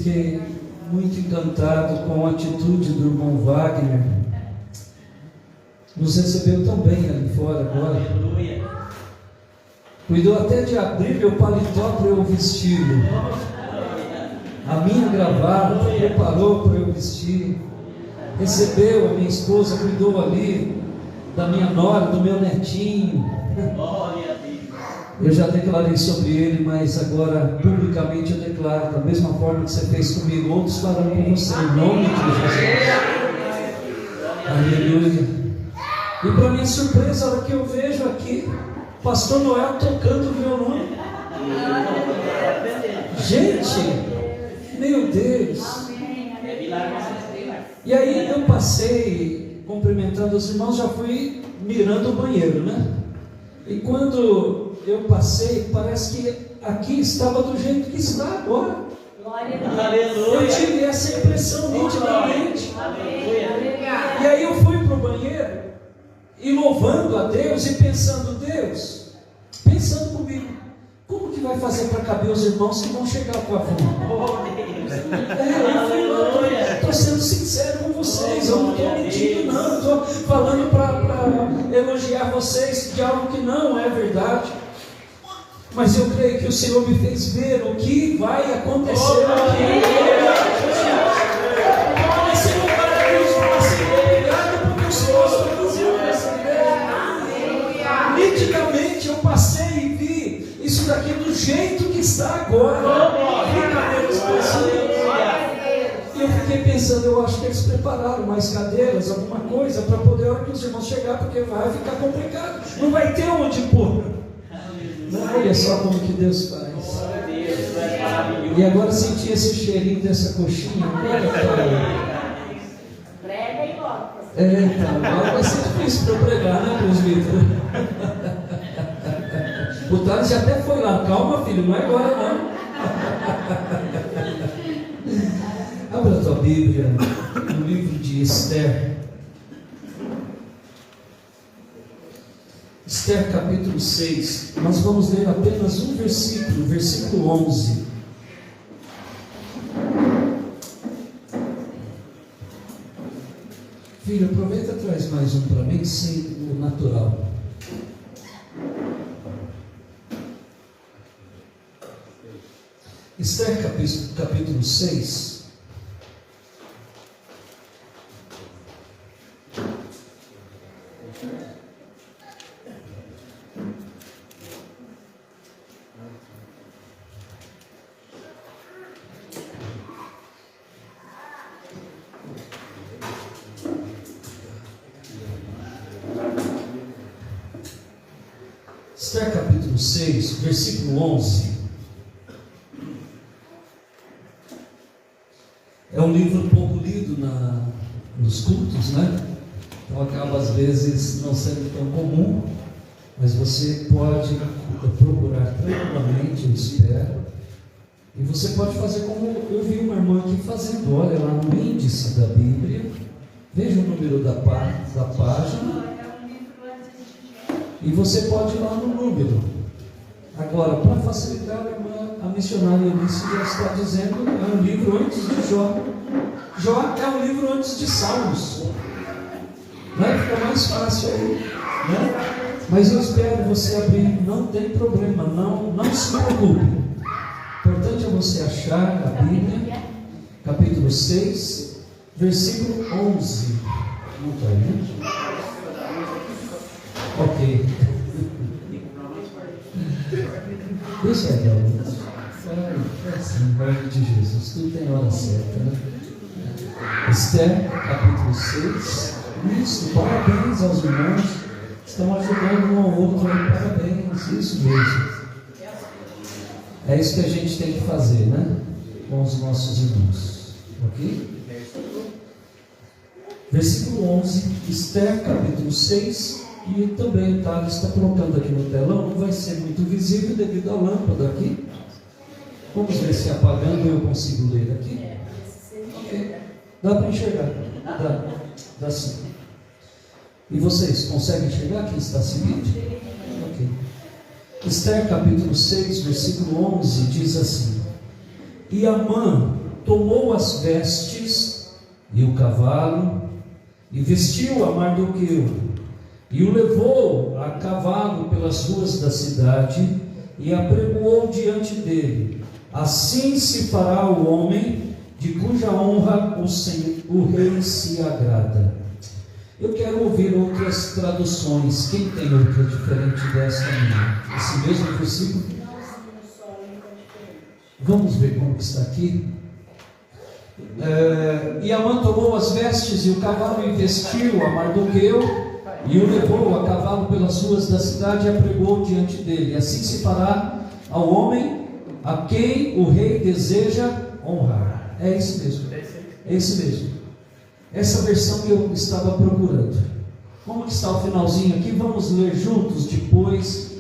fiquei muito encantado com a atitude do irmão Wagner. Nos recebeu tão bem ali fora agora. Cuidou até de abrir meu paletó para eu vesti-lo. A minha gravata, preparou para eu vestir. Recebeu a minha esposa, cuidou ali da minha nora, do meu netinho. Eu já declarei sobre ele, mas agora publicamente eu declaro, da mesma forma que você fez comigo, outros farão com você, em nome de Jesus. Aleluia. E para minha surpresa, a hora que eu vejo aqui, Pastor Noel tocando violão. Gente, meu Deus. E aí eu passei cumprimentando os irmãos, já fui mirando o banheiro, né? E quando eu passei, parece que aqui estava do jeito que está agora. Eu tive essa impressão nitidamente. E aí eu fui para o banheiro e louvando a Deus e pensando, Deus, pensando comigo, como que vai fazer para caber os irmãos que vão chegar com a fome? Estou sendo sincero com vocês, eu não estou mentindo, não, estou falando para elogiar vocês de algo que não é verdade. Mas eu creio que o Senhor me fez ver o que vai acontecer aqui. Esse lugar é Deus para ser obrigado, porque o Senhor está fazendo essa ideia. Nitidamente eu passei e vi isso daqui do jeito que está agora. E eu fiquei pensando, eu acho que eles prepararam mais cadeiras, alguma coisa, para poder, a hora que os irmãos chegar, porque vai ficar complicado. Não vai ter onde pôr. Não, olha só como que Deus faz. E agora senti esse cheirinho dessa coxinha. Prega e volta. Então, agora vai ser difícil para eu pregar, né, presbítero? O Thales já até foi lá. Calma, filho, não é agora, não. Abra a tua Bíblia no livro de Esther. Esther capítulo 6, nós vamos ler apenas um versículo, versículo 11. Filho, aproveita e traz mais um para mim, sem o natural. Esther capítulo 6. Esther capítulo 6, versículo 11. É um livro pouco lido nos cultos, né? Então acaba às vezes não sendo tão comum, mas você pode procurar tranquilamente, eu espero. E você pode fazer como eu vi uma irmã aqui fazendo. Olha lá no índice da Bíblia, veja o número da página. E você pode ir lá no número. Agora, para facilitar, a missionária Eunice já está dizendo, é um livro antes de Jó. Jó é um livro antes de Salmos. Né? Fica mais fácil aí. Né? Mas eu espero você abrir, não tem problema, não se preocupe. O importante é você achar a Bíblia, capítulo 6, versículo 11. Não está aí, né? Ok. Deixa aí, Deus. Vai assim, em nome de Jesus. Tudo tem hora certa, né? Esther, capítulo 6. Isso, parabéns aos irmãos. Estão ajudando um ao outro. Parabéns, isso mesmo. É isso que a gente tem que fazer, né? Com os nossos irmãos. Ok? Versículo 11. Esther, capítulo 6. E também o Thales está colocando aqui no telão, não vai ser muito visível devido à lâmpada aqui. Vamos ver se apagando eu consigo ler aqui. Okay. Dá para enxergar? Dá sim. E vocês conseguem enxergar quem está seguindo? Ok. Esther capítulo 6, versículo 11 diz assim: E Amã tomou as vestes e o cavalo, e vestiu a Mardoqueu, e o levou a cavalo pelas ruas da cidade, e apregoou diante dele: assim se fará o homem de cuja honra o rei se agrada. Eu quero ouvir outras traduções. Quem tem outra diferente dessa minha? Esse mesmo versículo? Vamos ver como está aqui. E Amã tomou as vestes e o cavalo e vestiu a Mardoqueu, e o levou a cavalo pelas ruas da cidade e apregou diante dele: assim se fará ao homem a quem o rei deseja honrar. É esse mesmo. É esse mesmo. Essa versão que eu estava procurando. Como que está o finalzinho aqui? Vamos ler juntos. Depois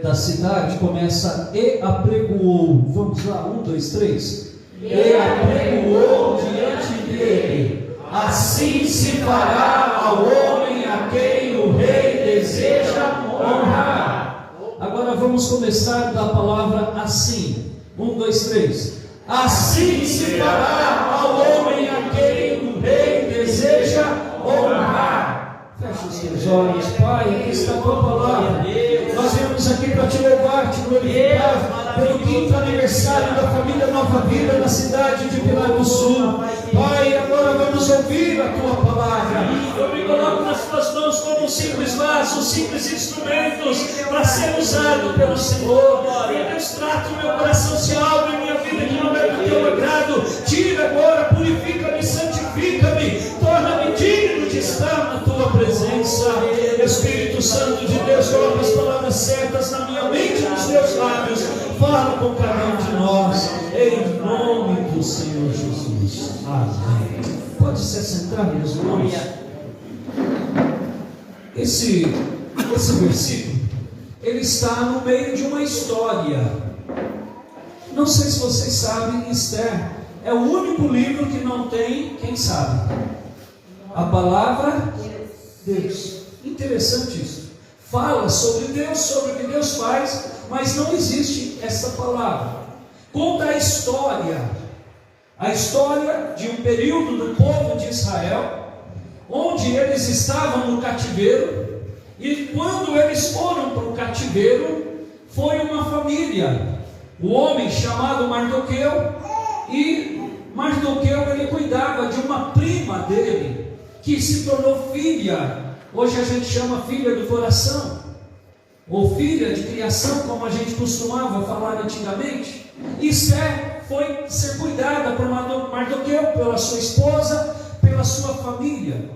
da cidade começa: e apregoou. Vamos lá, 1, 2, 3. E apregoou diante dele: assim se fará ao homem a quem o rei deseja honrar. Agora vamos começar da palavra assim. 1, 2, 3. Assim se fará ao homem a quem o rei deseja honrar. Feche os seus olhos, Pai, aqui está a tua palavra. Nós viemos aqui para te louvar, te glorificar pelo 5º aniversário da família Nova Vida na cidade de Pilar do Sul. Pai, agora vamos ouvir a tua palavra. Eu me coloco nas tuas mãos como um simples vaso, simples instrumentos para ser usado pelo Senhor. Meu Deus, trata o meu coração, se há algo em minha vida que não é do teu agrado, tira agora, purifica-me, santifica-me, torna-me digno de estar na tua presença. Espírito Santo de Deus, coloca as palavras certas na minha mente e nos meus lábios. Fala com cada um de nós, em nome do Senhor Jesus. Amém. Pode se assentar, meus irmãos. Esse versículo, ele está no meio de uma história. Não sei se vocês sabem, Esther é o único livro que não tem, quem sabe? A palavra Deus. Interessante isso. Fala sobre Deus, sobre o que Deus faz, mas não existe essa palavra. Conta a história de um período do povo de Israel, onde eles estavam no cativeiro, e quando eles foram para o cativeiro, foi uma família, o homem chamado Mardoqueu, e Mardoqueu ele cuidava de uma prima dele, que se tornou filha. Hoje a gente chama filha do coração, ou filha de criação, como a gente costumava falar antigamente. Esther foi ser cuidada por Mardoqueu, pela sua esposa, pela sua família.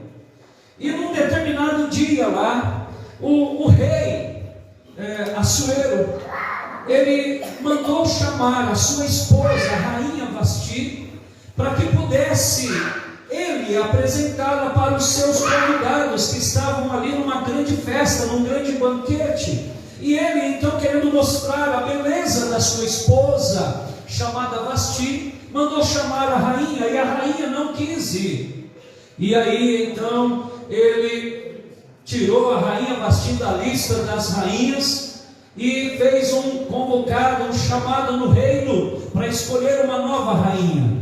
E num determinado dia lá, o rei Assuero, ele mandou chamar a sua esposa, a rainha Vasti, para que pudesse ele apresentá-la para os seus convidados que estavam ali numa grande festa, num grande banquete. E ele então, querendo mostrar a beleza da sua esposa, chamada Vasti, mandou chamar a rainha, e a rainha não quis ir. E aí então ele tirou a rainha Vasti da lista das rainhas e fez um convocado, um chamado no reino para escolher uma nova rainha.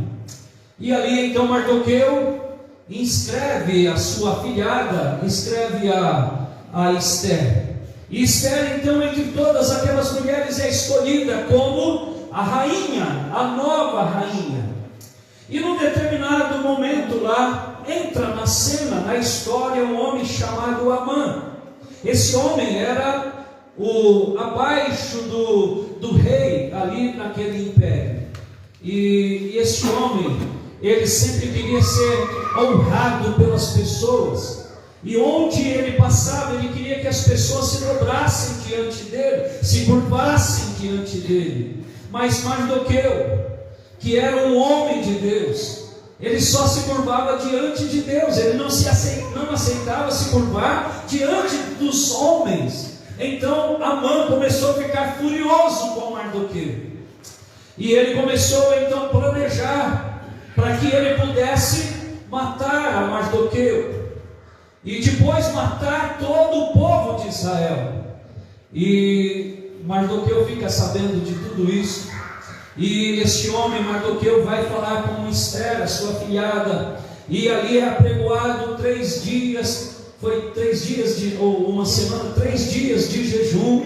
E ali então Mardoqueu inscreve a sua afilhada, inscreve a Esther. E Esther então, entre todas aquelas mulheres, é escolhida como a rainha, a nova rainha. E num determinado momento lá, entra na cena, na história, um homem chamado Amã. Esse homem era abaixo do rei ali naquele império. E esse homem, ele sempre queria ser honrado pelas pessoas, e onde ele passava, ele queria que as pessoas se dobrassem diante dele, se curvassem diante dele. Mas Mardoqueu, que era um homem de Deus, ele só se curvava diante de Deus, ele não aceitava se curvar diante dos homens. Então Amã começou a ficar furioso com Mardoqueu, e ele começou então a planejar para que ele pudesse matar a Mardoqueu, e depois matar todo o povo de Israel. E Mardoqueu fica sabendo de tudo isso, E este homem, Mardoqueu, vai falar com Esther, a sua filhada, e ali é apregoado 3 dias, foi 3 dias ou uma semana, 3 dias de jejum,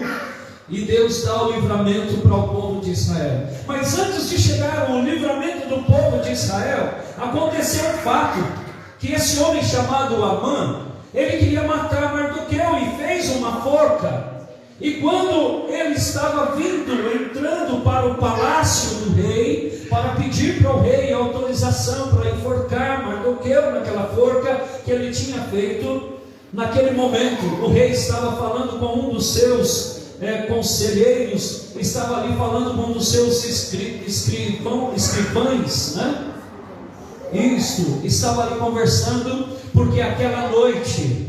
e Deus dá o livramento para o povo de Israel. Mas antes de chegar o livramento do povo de Israel, aconteceu um fato, que esse homem chamado Amã, ele queria matar Mardoqueu e fez uma forca. E quando ele estava entrando para o palácio do rei, para pedir para o rei autorização para enforcar Mardoqueu naquela forca que ele tinha feito, naquele momento o rei estava falando com um dos seus conselheiros, estava ali falando com um dos seus escrivães, né? Isto, estava ali conversando, porque aquela noite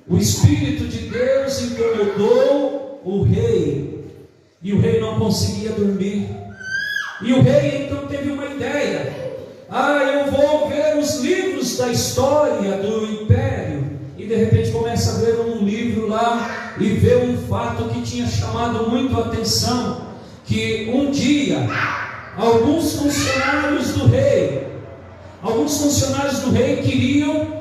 o Espírito de Deus incomodou o rei, e o rei não conseguia dormir. E o rei então teve uma ideia: eu vou ver os livros da história do império. E de repente começa a ver um livro lá, e vê um fato que tinha chamado muito a atenção, que um dia alguns funcionários do rei queriam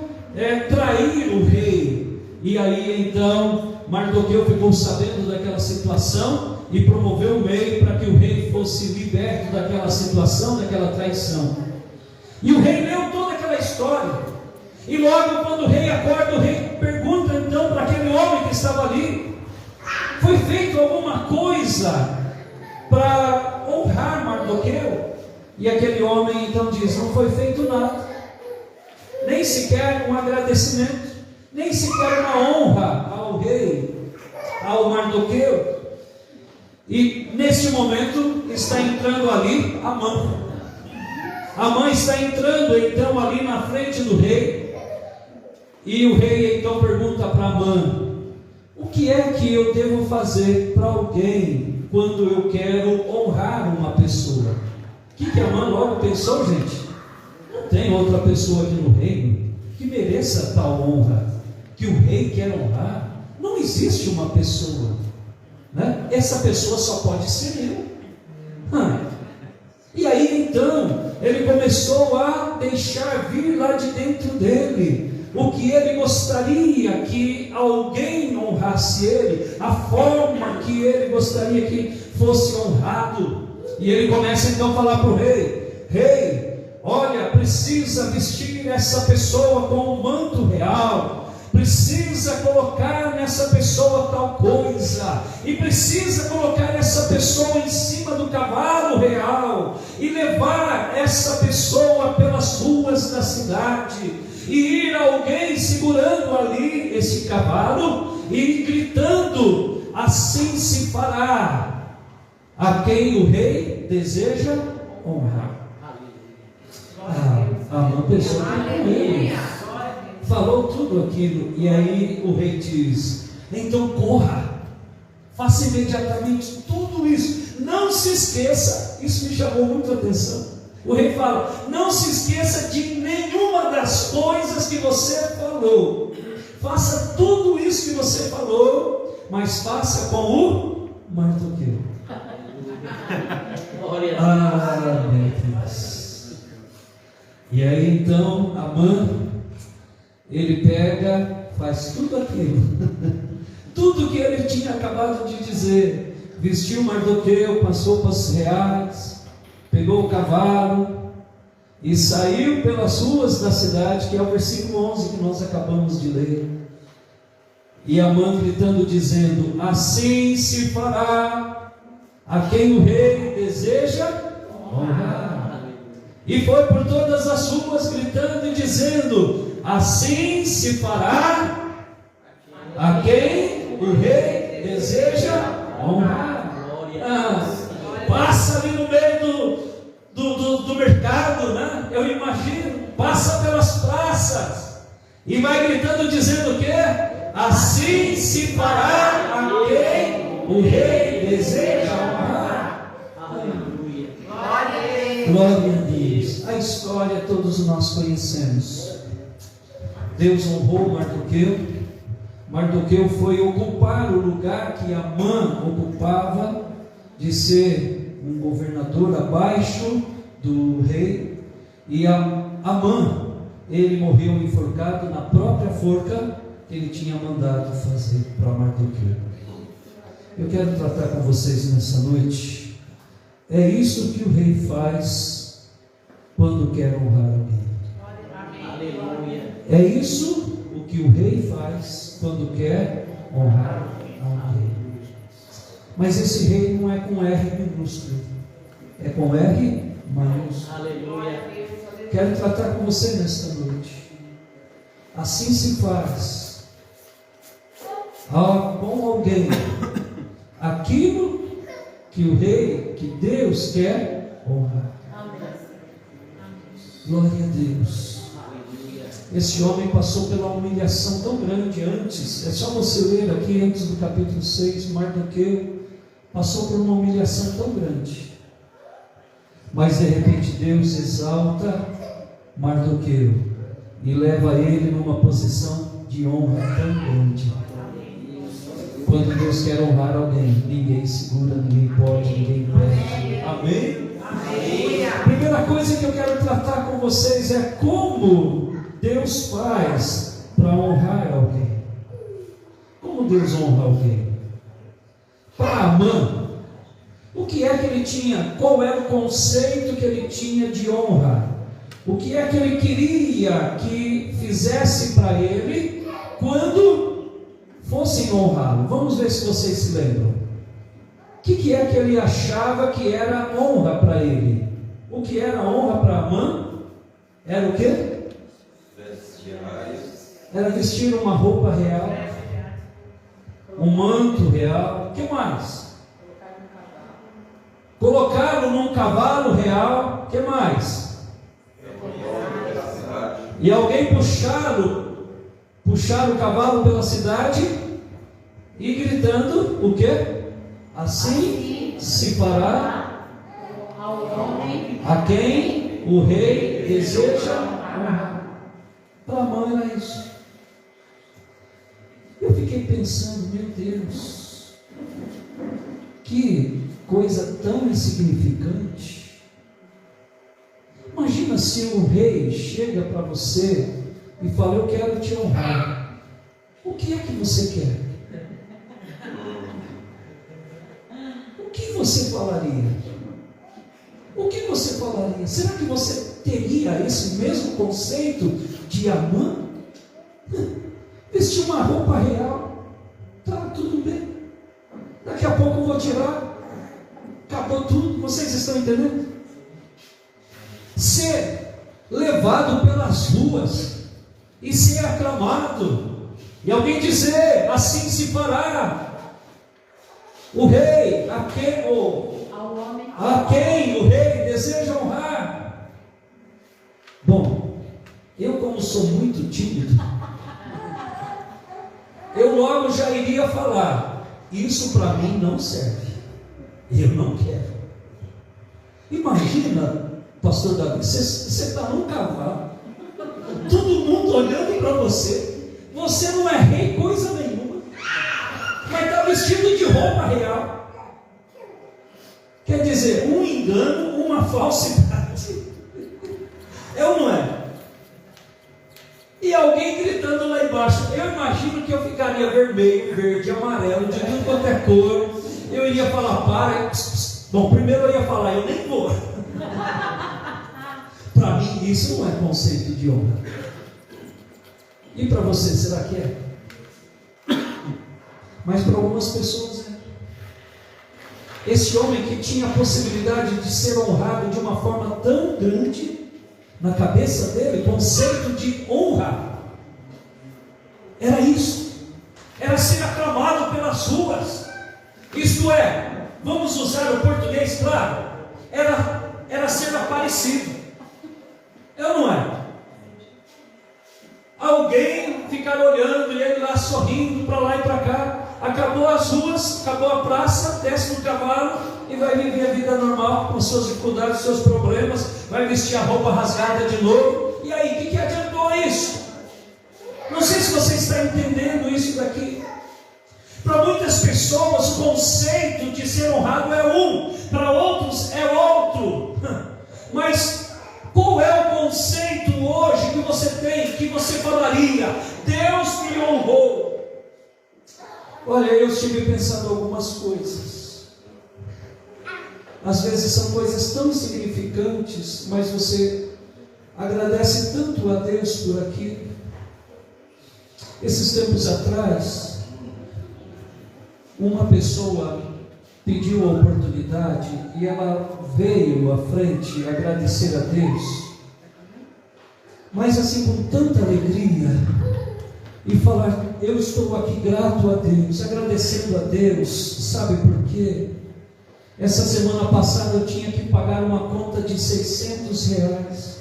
trair o rei. E aí então Mardoqueu ficou sabendo daquela situação e promoveu um meio para que o rei fosse liberto daquela situação, daquela traição. E o rei leu toda aquela história, e logo quando o rei acorda, o rei pergunta então para aquele homem que estava ali: foi feito alguma coisa para honrar Mardoqueu? E aquele homem então diz: não foi feito nada, nem sequer um agradecimento, nem sequer uma honra ao rei, ao Mardoqueu. E neste momento está entrando ali Amã. Amã está entrando então ali na frente do rei, e o rei então pergunta para Amã: o que é que eu devo fazer para alguém quando eu quero honrar uma pessoa? O que Amã logo pensou, gente? Não tem outra pessoa aqui no reino que mereça tal honra, que o rei quer honrar. Não existe uma pessoa, né? Essa pessoa só pode ser eu. E aí então ele começou a deixar vir lá de dentro dele o que ele gostaria que alguém honrasse ele, a forma que ele gostaria que fosse honrado. E ele começa então a falar para o rei: rei, olha, precisa vestir essa pessoa com um manto real, precisa colocar nessa pessoa tal coisa, e precisa colocar essa pessoa em cima do cavalo real, e levar essa pessoa pelas ruas da cidade, e ir alguém segurando ali esse cavalo e gritando: assim se fará a quem o rei deseja honrar. Amã pensou que ele falou tudo aquilo, e aí o rei diz: então corra, faça imediatamente tudo isso, não se esqueça. Isso me chamou muito a atenção. O rei fala: não se esqueça de nenhuma das coisas que você falou, faça tudo isso que você falou, mas faça com o Mardoqueu. Meu Deus. E aí então Amã, ele pega, faz tudo aquilo, tudo que ele tinha acabado de dizer, vestiu Mardoqueu, passou roupas reais, pegou o cavalo e saiu pelas ruas da cidade, que é o versículo 11 que nós acabamos de ler. E Amã gritando, dizendo: assim se fará a quem o rei deseja honrar. E foi por todas as ruas gritando e dizendo: assim se fará a quem o rei deseja honrar. Passa ali no meio do mercado, né? Eu imagino, passa pelas praças e vai gritando, dizendo o quê? Assim se fará a quem o rei deseja honrar. Aleluia. Glória a Deus. A história todos nós conhecemos. Deus honrou Mardoqueu. Mardoqueu foi ocupar o lugar que Amã ocupava, de ser um governador abaixo do rei, e Amã, ele morreu enforcado na própria forca que ele tinha mandado fazer para Mardoqueu. Eu quero tratar com vocês nessa noite. É isso que o rei faz quando quer honrar alguém. Aleluia. É isso o que o rei faz quando quer honrar alguém. Mas esse rei não é com R minúsculo, é com R maiúsculo. Aleluia. Quero tratar com você nesta noite. Assim se faz com alguém aquilo que o rei, que Deus quer honrar. Glória a Deus. Esse homem passou pela humilhação tão grande antes. É só você ler aqui antes do capítulo 6, Mardoqueu passou por uma humilhação tão grande. Mas de repente Deus exalta Mardoqueu e leva ele numa posição de honra tão grande. Quando Deus quer honrar alguém, ninguém segura, ninguém pode, ninguém impede. Amém? Amém. A primeira coisa que eu quero tratar com vocês é como Deus faz para honrar alguém. Como Deus honra alguém? Para Amã, o que é que ele tinha? Qual era o conceito que ele tinha de honra? O que é que ele queria que fizesse para ele quando fossem honrá-lo? Vamos ver se vocês se lembram. O que é que ele achava que era honra para ele? O que era honra para Amã? Era o quê? Era vestir uma roupa real, um manto real. O que mais? Colocá-lo num cavalo real. O que mais? E alguém puxar o cavalo pela cidade e gritando o quê? Assim se fará a quem o rei deseja honrar. Para Amã era isso. Eu fiquei pensando, meu Deus, que coisa tão insignificante. Imagina se um rei chega para você e fala: eu quero te honrar. O que é que você quer? O que você falaria? O que você falaria? Será que você teria esse mesmo conceito de Amã? Vestir uma roupa real, tá tudo bem. Daqui a pouco eu vou tirar. Acabou tudo. Vocês estão entendendo? Ser levado pelas ruas e ser aclamado, e alguém dizer: assim se fará o rei a quem o rei deseja honrar. Bom, eu, como sou muito tímido, eu logo já iria falar: isso para mim não serve, eu não quero. Imagina, pastor Davi, você está num cavalo, todo mundo olhando para você, você não é rei coisa nenhuma, mas está vestido de roupa real. Quer dizer, um engano, uma falsidade. É ou não é? E alguém gritando lá embaixo. Eu imagino que eu ficaria vermelho, verde, amarelo, de tudo quanto é cor. Eu iria falar: para. Bom, primeiro eu ia falar: eu nem vou. Para mim isso não é conceito de honra. E para você, será que é? Mas para algumas pessoas é. Esse homem que tinha a possibilidade de ser honrado de uma forma tão grande, na cabeça dele, o conceito de honra era isso, era ser aclamado pelas ruas. Isto é, vamos usar o português claro, era ser aparecido. É ou não é? Alguém ficar olhando e ele lá sorrindo para lá e para cá. Acabou as ruas, acabou a praça, desce no cavalo e vai viver a vida normal, com suas dificuldades, seus problemas, vai vestir a roupa rasgada de novo. E aí, o que adiantou isso? Não sei se você está entendendo isso daqui. Para muitas pessoas o conceito de ser honrado é um, para outros tem que você falaria: Deus me honrou? Olha, eu estive pensando algumas coisas. Às vezes são coisas tão insignificantes, mas você agradece tanto a Deus por aquilo. Esses tempos atrás, uma pessoa pediu a oportunidade e ela veio à frente agradecer a Deus, mas assim com tanta alegria, e falar: eu estou aqui grato a Deus, agradecendo a Deus. Sabe por quê? Essa semana passada eu tinha que pagar uma conta de R$600,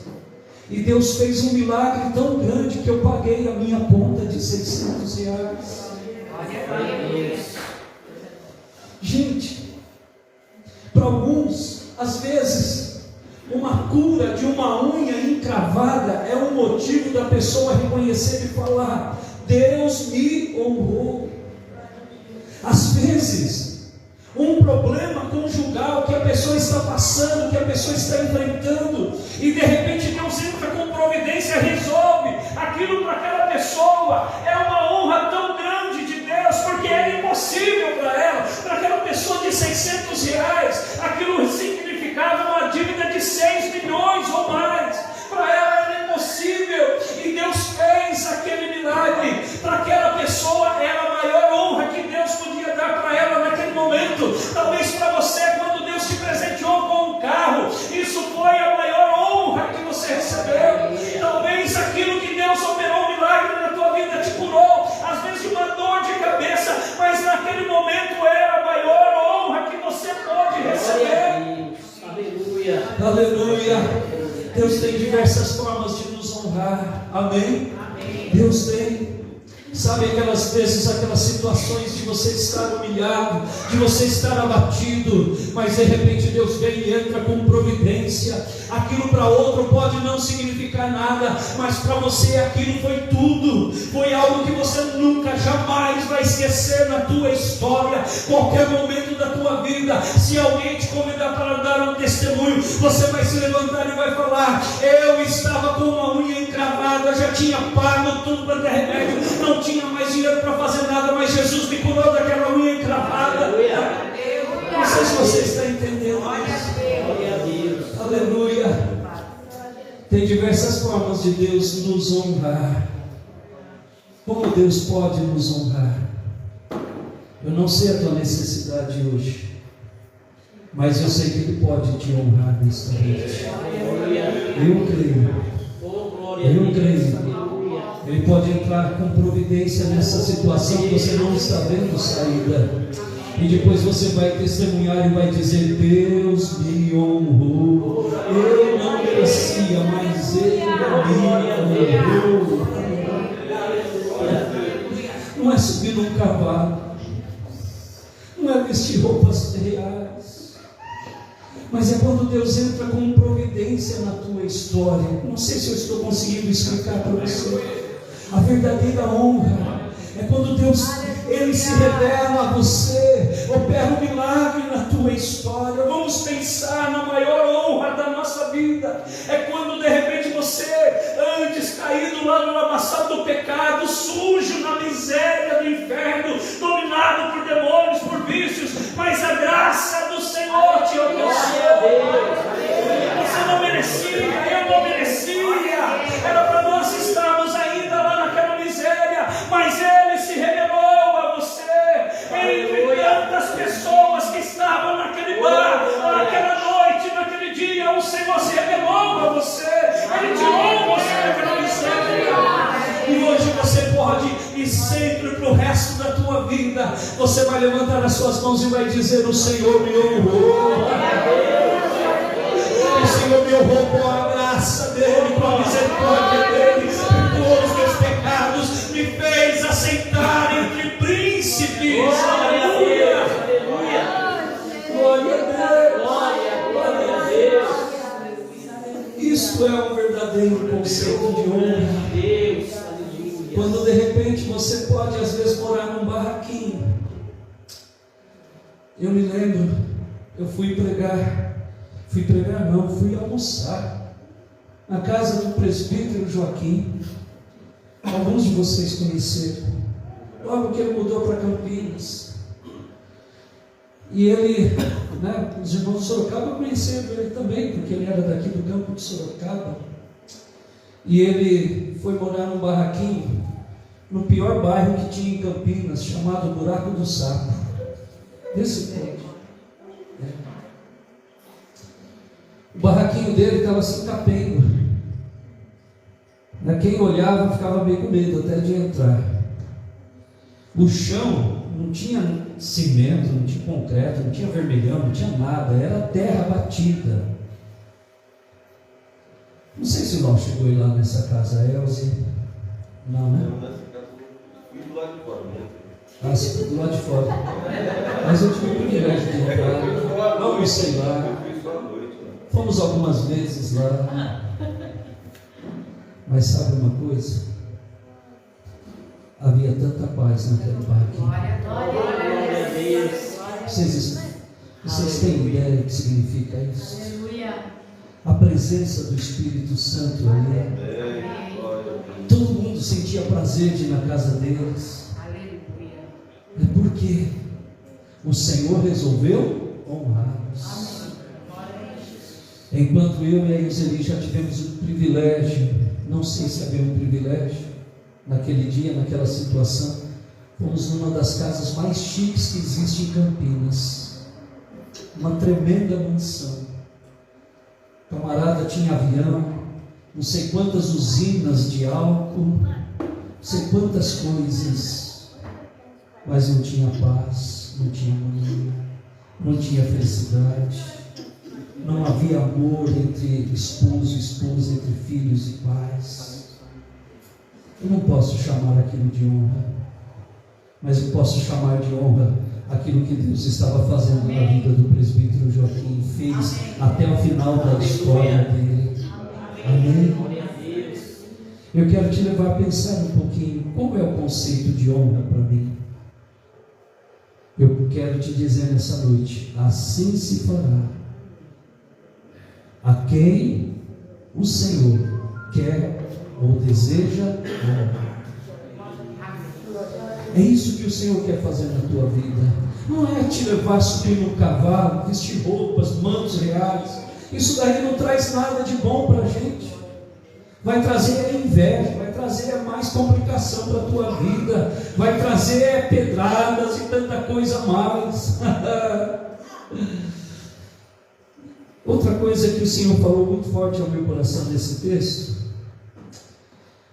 e Deus fez um milagre tão grande que eu paguei a minha conta de R$600. Gente, para alguns, às vezes, uma cura de uma unha encravada é um motivo da pessoa reconhecer e falar: Deus me honrou. Às vezes, um problema conjugal que a pessoa está passando, que a pessoa está enfrentando, e de repente Deus entra com providência, resolve aquilo para aquela pessoa. É uma honra tão grande de Deus, porque era impossível para ela. Para aquela pessoa de R$600, aquilo significava uma dívida de 6 milhões ou mais. Para ela era impossível, e Deus fez aquele milagre. Para aquela pessoa era a maior honra que Deus podia dar para ela naquele momento. Talvez para você, quando Deus te presenteou com um carro, isso foi a maior honra que você recebeu. Talvez aquilo que Deus operou um milagre na tua vida, te curou, às vezes de uma dor de cabeça, mas naquele momento era a maior honra que você pode receber. Aleluia. Aleluia. Deus tem diversas formas de nos honrar. Amém? Amém. Deus tem. Sabe aquelas vezes, aquelas situações de você estar humilhado, de você estar abatido, mas de repente Deus vem e entra com providência. Aquilo para outro pode não significar nada, mas para você aquilo foi tudo. Foi algo que você nunca, jamais vai esquecer na tua história. Qualquer momento da tua vida, se alguém te convidar para dar um testemunho, você vai se levantar e vai falar: eu estava com uma unha encravada, já tinha pago tudo quanto é remédio, não tinha mais dinheiro para fazer nada, mas Jesus me curou daquela unha encravada. Não sei se você está entendendo isso. Aleluia. Tem diversas formas de Deus nos honrar. Como Deus pode nos honrar? Eu não sei a tua necessidade hoje, mas eu sei que Ele pode te honrar nesta noite. Eu creio. Eu creio. Ele pode entrar com providência nessa situação que você não está vendo saída. E depois você vai testemunhar e vai dizer: Deus me honrou. Eu não merecia, mas Ele me honrou. Não é subir num cavalo, não é vestir roupas reais, mas é quando Deus entra com providência na tua história. Não sei se eu estou conseguindo explicar para você. A verdadeira honra é quando Deus, Ele se revela a você, opera um milagre na tua história. Vamos pensar na maior honra da nossa vida. É quando de repente você, antes caído lá no lamaçal do pecado, sujo na miséria do inferno, dominado por demônios, por vícios, mas a graça do Senhor te alcançou. Você não merecia, eu não merecia. Era para nós estarmos ainda lá naquela miséria, mas Ele se revelou a você. Entre tantas pessoas que estavam naquele bar, naquela noite, naquele dia, o Senhor se revelou a você. Ele tirou você daquela miséria. E hoje você pode ir sempre para o resto da tua vida. Você vai levantar as suas mãos e vai dizer: o Senhor me honrou. O Senhor me honrou com a graça dEle, com a misericórdia dEle, perdoou os meus pecados, me fez aceitar entre príncipes. Aleluia! Glória a Deus! Isto é um verdadeiro conceito de honra. Quando de repente você pode às vezes morar num barraquinho. Eu me lembro, eu fui almoçar. na casa do presbítero Joaquim. Alguns de vocês conheceram. Logo que ele mudou para Campinas. E ele, os irmãos de Sorocaba conheceram ele também, porque ele era daqui do campo de Sorocaba. E ele foi morar num barraquinho, no pior bairro que tinha em Campinas, chamado Buraco do Sapo. Desse ponto. O barraquinho dele estava assim capengo. Quem olhava ficava meio com medo até de entrar. O chão não tinha cimento, não tinha concreto, não tinha vermelhão, não tinha nada, era terra batida. Não sei se o Lau chegou aí lá nessa casa, Elze. Não, né? Fui do lado de fora, né? Ah, sim, do lado de fora. Mas eu tive o privilégio de entrar. Não sei lá. Fomos algumas vezes lá. Mas sabe uma coisa? Havia tanta paz naquele barraquinho. Glória a Deus. Vocês têm ideia do que significa isso? A presença do Espírito Santo ali. Todo mundo sentia prazer de ir na casa deles. É porque o Senhor resolveu honrá-los. Enquanto eu e a Euseli já tivemos o privilégio, não sei se havia um privilégio, naquele dia, naquela situação, fomos numa das casas mais chiques que existe em Campinas, uma tremenda mansão. O camarada tinha avião, não sei quantas usinas de álcool, não sei quantas coisas, mas não tinha paz, não tinha harmonia, não tinha felicidade. Não havia amor entre esposo e esposa, entre filhos e pais. Eu não posso chamar aquilo de honra, mas eu posso chamar de honra aquilo que Deus estava fazendo na vida do presbítero Joaquim, fez até o final da história dele. Amém? Eu quero te levar a pensar um pouquinho, qual é o conceito de honra para mim? Eu quero te dizer nessa noite, assim se fará a quem o Senhor quer ou deseja honrar. É isso que o Senhor quer fazer na tua vida. Não é te levar a subir no cavalo, vestir roupas, mantos reais. Isso daí não traz nada de bom para a gente. Vai trazer inveja, vai trazer mais complicação para a tua vida, vai trazer pedradas e tanta coisa mais. Outra coisa que o Senhor falou muito forte ao meu coração nesse texto,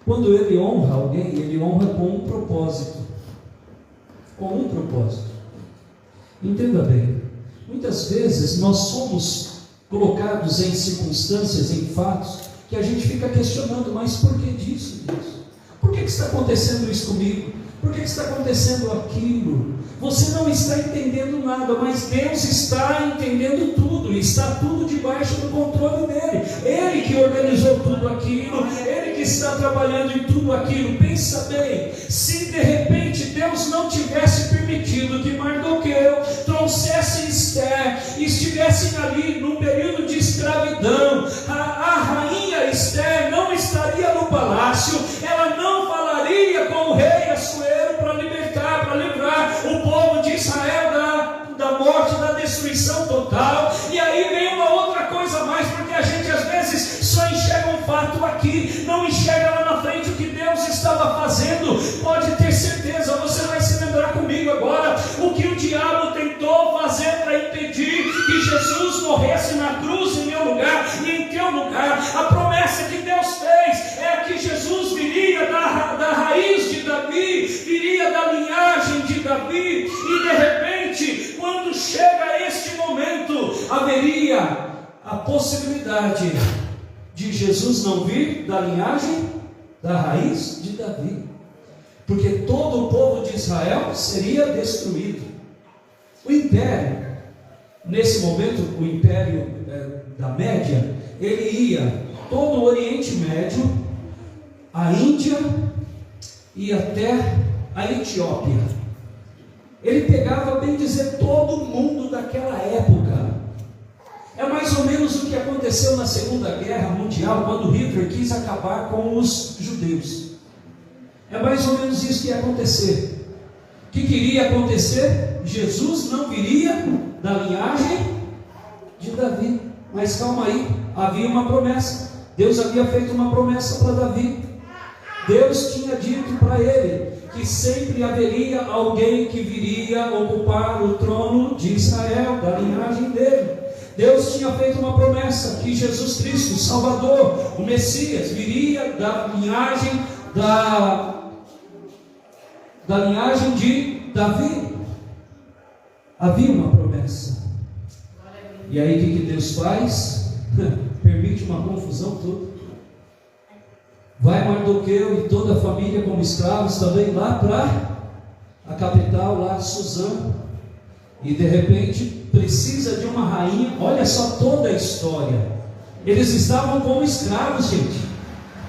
quando Ele honra alguém, Ele honra com um propósito. Com um propósito. Entenda bem, muitas vezes nós somos colocados em circunstâncias, em fatos, que a gente fica questionando, mas por que disso, Deus? Por que está acontecendo isso comigo? Por que está acontecendo aquilo? Você não está entendendo nada, mas Deus está entendendo tudo, está tudo debaixo do controle dele. Ele que organizou tudo aquilo, Ele que está trabalhando em tudo aquilo. Pensa bem, se de repente Deus não tivesse permitido que Mardoqueu trouxesse Esther e estivessem ali num período de escravidão, a rainha Esther não estaria no palácio, ela não falaria com o rei Assuero para libertar, para livrar o povo de Israel da morte, da destruição total. E aí vem uma outra coisa a mais, porque a gente às vezes só enxerga um fato aqui, não enxerga lá na frente o que Deus estava fazendo. Pode ter certeza, você vai se lembrar comigo agora o que o diabo tentou fazer para impedir que Jesus morresse na cruz em meu lugar e em teu lugar. A promessa que Deus fez é que Jesus viria da raiz de Davi, viria da linhagem de Davi, e de repente, quando chega este momento, haveria a possibilidade de Jesus não vir da linhagem, da raiz de Davi, porque todo o povo de Israel seria destruído. O império, nesse momento, o império da Média, ele ia todo o Oriente Médio, a Índia e até a Etiópia. Ele pegava, bem dizer, todo mundo daquela época. É mais ou menos o que aconteceu na Segunda Guerra Mundial, quando Hitler quis acabar com os judeus. É mais ou menos isso que ia acontecer. O que queria acontecer? Jesus não viria da linhagem de Davi. Mas calma aí, havia uma promessa. Deus havia feito uma promessa para Davi. Deus tinha dito para ele que sempre haveria alguém que viria ocupar o trono de Israel, da linhagem dele. Deus tinha feito uma promessa que Jesus Cristo, o Salvador, o Messias, viria da linhagem de Davi. Havia uma promessa. E aí o que Deus faz? Permite uma confusão toda. Vai Mardoqueu e toda a família como escravos também lá para a capital, lá de Suzã. E de repente precisa de uma rainha. Olha só toda a história. Eles estavam como escravos, gente.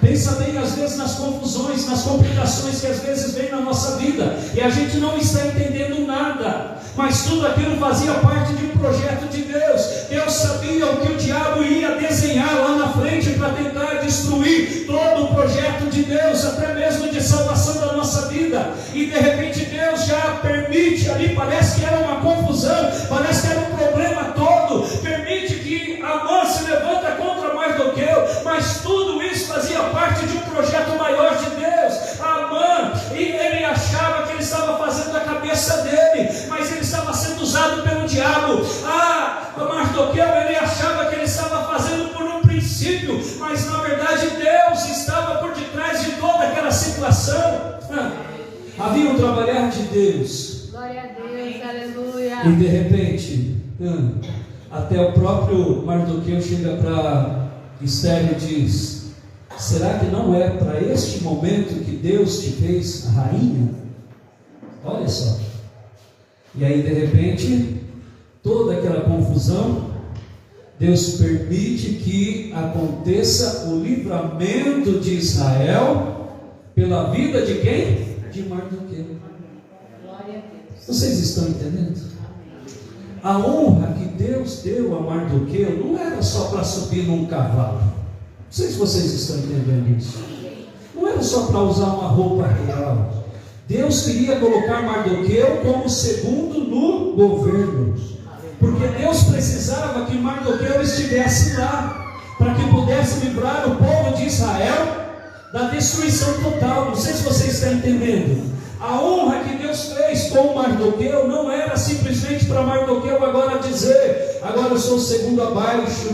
Pensa bem às vezes nas confusões, nas complicações que às vezes vem na nossa vida e a gente não está entendendo nada, mas tudo aquilo fazia parte de um projeto de Deus. Deus sabia o que o diabo ia desenhar lá na frente para tentar destruir todo o projeto de Deus, até mesmo de salvação da nossa vida. E de repente Deus já permite ali, parece que era uma confusão, parece que era um problema todo, permite que Amã se levanta contra Mardoqueu, mas tudo isso fazia parte de um projeto maior de Deus. Amã, e ele achava que ele estava fazendo a cabeça dele, mas ele estava sendo usado pelo diabo. Mardoqueu, ele achava que ele estava fazendo por um princípio, mas na verdade Deus estava por detrás de toda aquela situação. Havia um trabalhar de Deus. Glória a Deus, aleluia. E de repente, até o próprio Mardoqueu chega para Esther e diz: será que não é para este momento que Deus te fez rainha? Olha só. E aí de repente, toda aquela confusão, Deus permite que aconteça o livramento de Israel pela vida de quem? De Mardoqueu. Glória a Deus. Vocês estão entendendo? A honra que Deus deu a Mardoqueu não era só para subir num cavalo. Não sei se vocês estão entendendo isso. Não era só para usar uma roupa real. Deus queria colocar Mardoqueu como segundo no governo, porque Deus precisava que Mardoqueu estivesse lá, para que pudesse livrar o povo de Israel da destruição total. Não sei se vocês estão entendendo. A honra que Deus fez com Mardoqueu não era simplesmente para Mardoqueu agora dizer: agora eu sou o segundo abaixo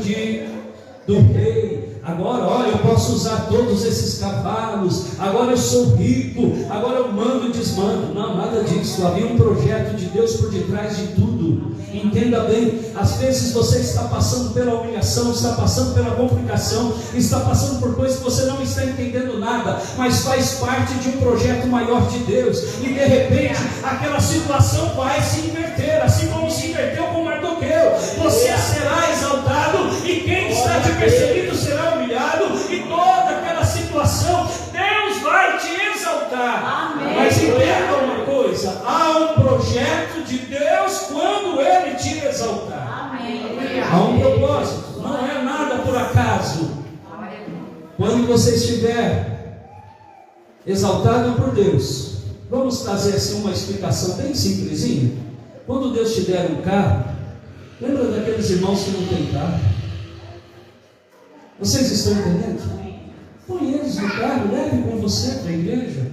do rei, agora olha, eu posso usar todos esses cavalos, agora eu sou rico, agora eu mando e desmando. Não, nada disso. Havia um projeto de Deus por detrás de tudo. Entenda bem, às vezes você está passando pela humilhação, está passando pela complicação, está passando por coisas que você não está entendendo nada, mas faz parte de um projeto maior de Deus, e de repente aquela situação vai se inverter, assim como se inverteu com Mardoqueu. Você será exaltado e quem está te perseguindo será humilhado, e toda aquela situação Deus vai te exaltar. Amém. Mas entenda uma coisa: há um projeto de Deus quando Ele te exaltar. Amém. Há um propósito, não é nada por acaso. Quando você estiver exaltado por Deus, vamos trazer assim uma explicação bem simplesinha. Quando Deus te der um carro, lembra daqueles irmãos que não têm carro? Vocês estão entendendo? Põe eles no carro, leve com você para a igreja.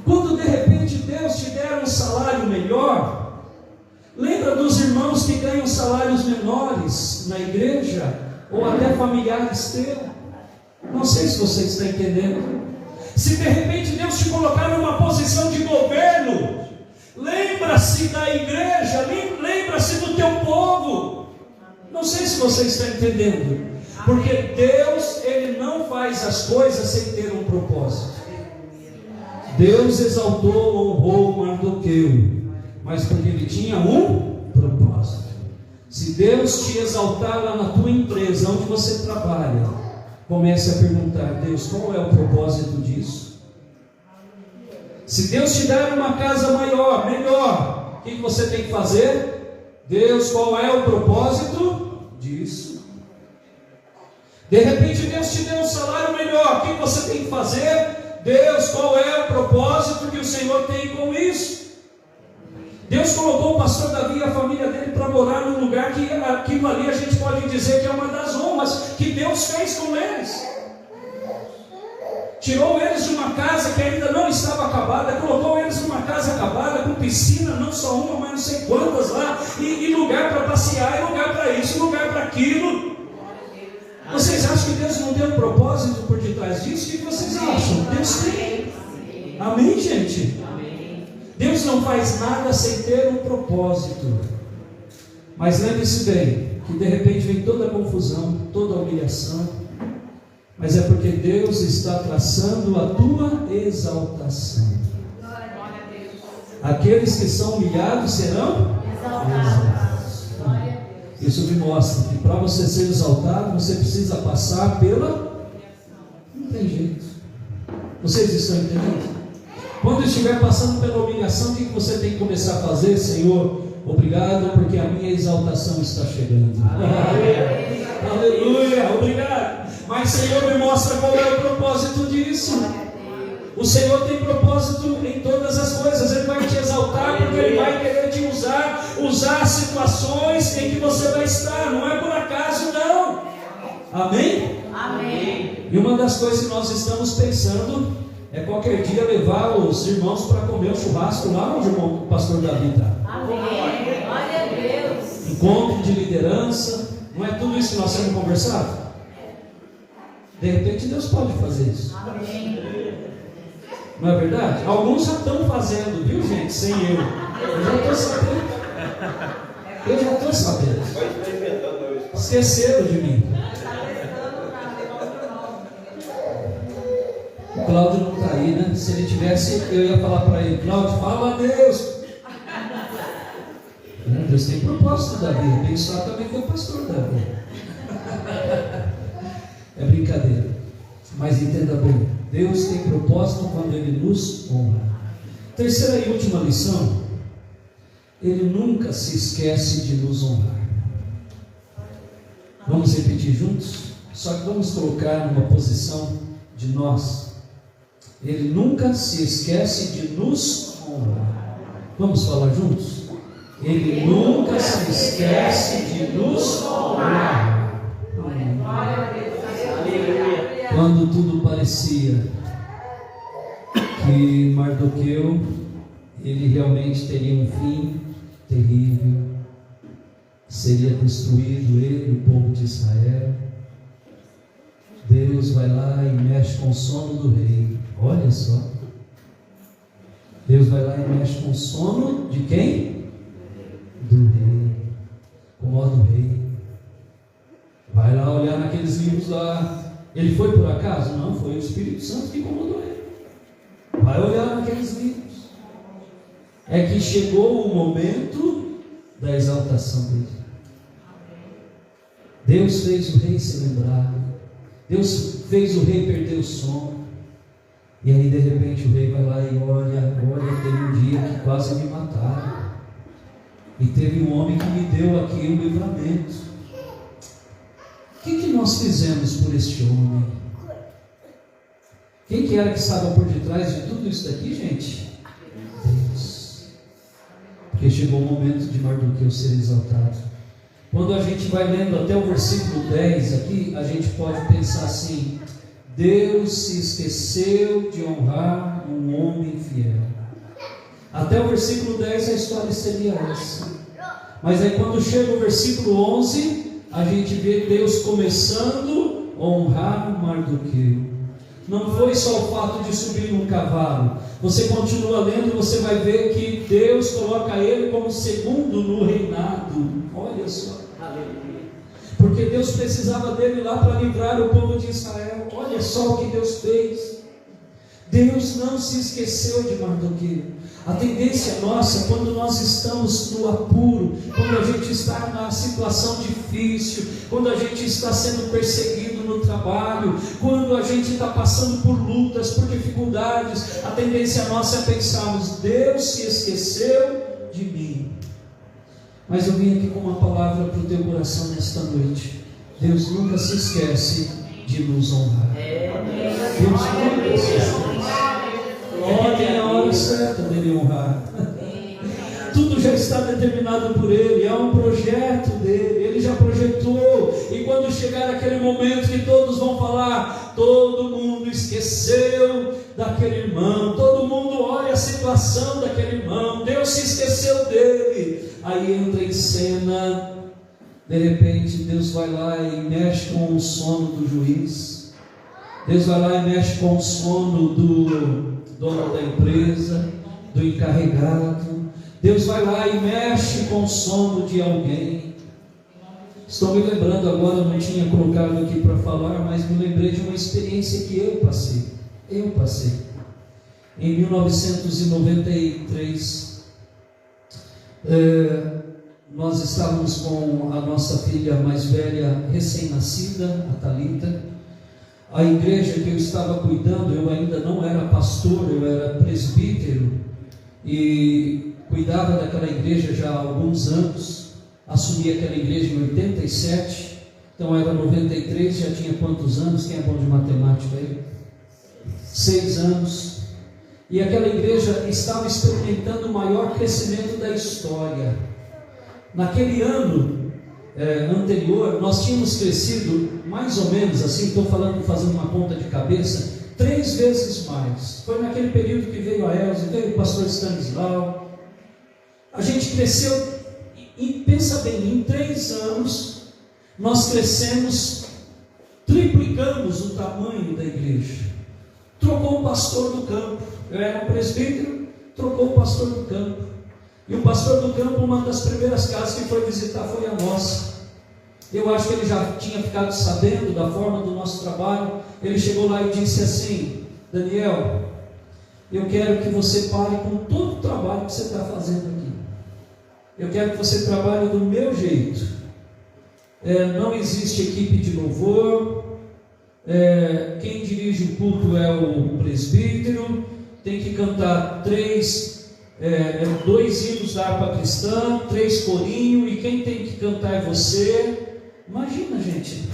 Quando de repente Deus te der um salário melhor, lembra dos irmãos que ganham salários menores na igreja, ou até familiares teus. Não sei se você está entendendo. Se de repente Deus te colocar numa posição de governo, lembra-se da igreja, lembra-se do teu povo. Não sei se você está entendendo. Porque Deus, Ele não faz as coisas sem ter um propósito. Deus exaltou, honrou Mardoqueu, mas porque Ele tinha um propósito. Se Deus te exaltar lá na tua empresa, onde você trabalha, comece a perguntar: Deus, qual é o propósito disso? Se Deus te dar uma casa maior, melhor, o que você tem que fazer? Deus, qual é o propósito disso. De repente Deus te deu um salário melhor. O que você tem que fazer? Deus, qual é o propósito que o Senhor tem com isso? Deus colocou o pastor Davi e a família dele para morar num lugar que aquilo ali a gente pode dizer que é uma das honras que Deus fez com eles. Tirou eles de uma casa que ainda não estava acabada, colocou eles numa casa acabada, com piscina, não só uma, mas não sei quantas lá, e lugar para passear, e lugar para isso, lugar para aquilo. Vocês acham que Deus não tem um propósito por detrás disso? O que vocês acham? Deus tem. Amém, gente? Deus não faz nada sem ter um propósito. Mas lembre-se bem, que de repente vem toda a confusão, toda a humilhação, mas é porque Deus está traçando a tua exaltação. Aqueles que são humilhados serão exaltados. Isso me mostra que para você ser exaltado, você precisa passar pela... Não tem jeito. Vocês estão entendendo? Quando estiver passando pela humilhação, o que você tem que começar a fazer? Senhor, obrigado porque a minha exaltação está chegando. Aleluia, obrigado. Mas Senhor, me mostra qual é o propósito disso. O Senhor tem propósito em todas as coisas. Ele vai te exaltar porque Ele vai querer te usar situações em que você vai estar. Não é por acaso, não. Amém? Amém. E uma das coisas que nós estamos pensando é qualquer dia levar os irmãos para comer o churrasco lá onde o pastor Davi está. Amém. Glória a Deus. Encontro de liderança. Não é tudo isso que nós temos conversado? De repente Deus pode fazer isso. Amém. Não é verdade? Alguns já estão fazendo, viu, gente? Sem eu. Eu já estou sabendo. Eu já estou sabendo. Esqueceram de mim. O Cláudio não está aí, né? Se ele tivesse, eu ia falar para ele: Cláudio, fala a Deus. Deus tem propósito, Davi. Abençoar também com o pastor Davi. É brincadeira. Mas entenda bem, Deus tem propósito quando Ele nos honra. Terceira e última lição: Ele nunca se esquece de nos honrar. Vamos repetir juntos? Só que vamos colocar numa posição de nós. Ele nunca se esquece de nos honrar. Vamos falar juntos? Ele nunca se esquece de nos honrar. Quando tudo parecia que Mardoqueu, ele realmente teria um fim terrível, seria destruído ele e o povo de Israel, Deus vai lá e mexe com o sono do rei. Olha só, Deus vai lá e mexe com o sono de quem? Do rei, com o do rei. Vai lá olhar naqueles livros lá. Ele foi por acaso? Não, foi o Espírito Santo que incomodou ele. Vai olhar naqueles livros. É que chegou o momento da exaltação dele. Deus fez o rei se lembrar. Deus fez o rei perder o sono. E aí de repente o rei vai lá e olha, teve um dia que quase me mataram. E teve um homem que me deu aqui um livramento. O que nós fizemos por este homem? Quem que era que estava por detrás de tudo isso daqui, gente? Deus. Porque chegou o momento de Mardoqueu ser exaltado. Quando a gente vai lendo até o versículo 10 aqui, a gente pode pensar assim: Deus se esqueceu de honrar um homem fiel. Até o versículo 10 a história seria essa. Mas aí quando chega o versículo 11, a gente vê Deus começando a honrar Mardoqueu. Não foi só o fato de subir num cavalo. Você continua lendo e você vai ver que Deus coloca ele como segundo no reinado. Olha só. Porque Deus precisava dele lá para livrar o povo de Israel. Olha só o que Deus fez. Deus não se esqueceu de Mardoqueu. A tendência nossa, quando nós estamos no apuro, quando a gente está na situação difícil, quando a gente está sendo perseguido no trabalho, quando a gente está passando por lutas, por dificuldades, a tendência nossa é pensarmos: Deus se esqueceu de mim. Mas eu vim aqui com uma palavra para o teu coração nesta noite. Deus nunca se esquece de nos honrar. Deus nunca se esquece. Tem a hora certa dele honrar. Tudo já está determinado por Ele, é um projeto dele, Ele já projetou, e quando chegar aquele momento que todos vão falar, todo mundo esqueceu daquele irmão, todo mundo olha a situação daquele irmão, Deus se esqueceu dele, aí entra em cena, de repente Deus vai lá e mexe com o sono do juiz, Deus vai lá e mexe com o sono do dono da empresa, do encarregado, Deus vai lá e mexe com o sono de alguém. Estou me lembrando agora, não tinha colocado aqui para falar, mas me lembrei de uma experiência que eu passei. Em 1993, nós estávamos com a nossa filha mais velha, recém-nascida, a Thalita. A igreja que eu estava cuidando, eu ainda não era pastor, eu era presbítero, e cuidava daquela igreja já há alguns anos, assumi aquela igreja em 87, então era 93, já tinha quantos anos? Quem é bom de matemática aí? 6 anos, e aquela igreja estava experimentando o maior crescimento da história. Naquele ano anterior, nós tínhamos crescido mais ou menos assim, estou fazendo uma conta de cabeça, 3 vezes mais. Foi naquele período que veio a Elza, veio o pastor Stanislau. A gente cresceu, e pensa bem, em 3 anos, nós crescemos, triplicamos o tamanho da igreja. Trocou o pastor do campo, eu era um presbítero, trocou o pastor do campo. E o pastor do campo, uma das primeiras casas que foi visitar foi a nossa. Eu acho que ele já tinha ficado sabendo da forma do nosso trabalho. Ele chegou lá e disse assim: Daniel, eu quero que você pare com todo o trabalho que você está fazendo aqui. Eu quero que você trabalhe do meu jeito. Não existe equipe de louvor. Quem dirige o culto é o presbítero. Tem que cantar 2 hinos da harpa cristã, 3 corinhos, e quem tem que cantar é você. Imagina, gente,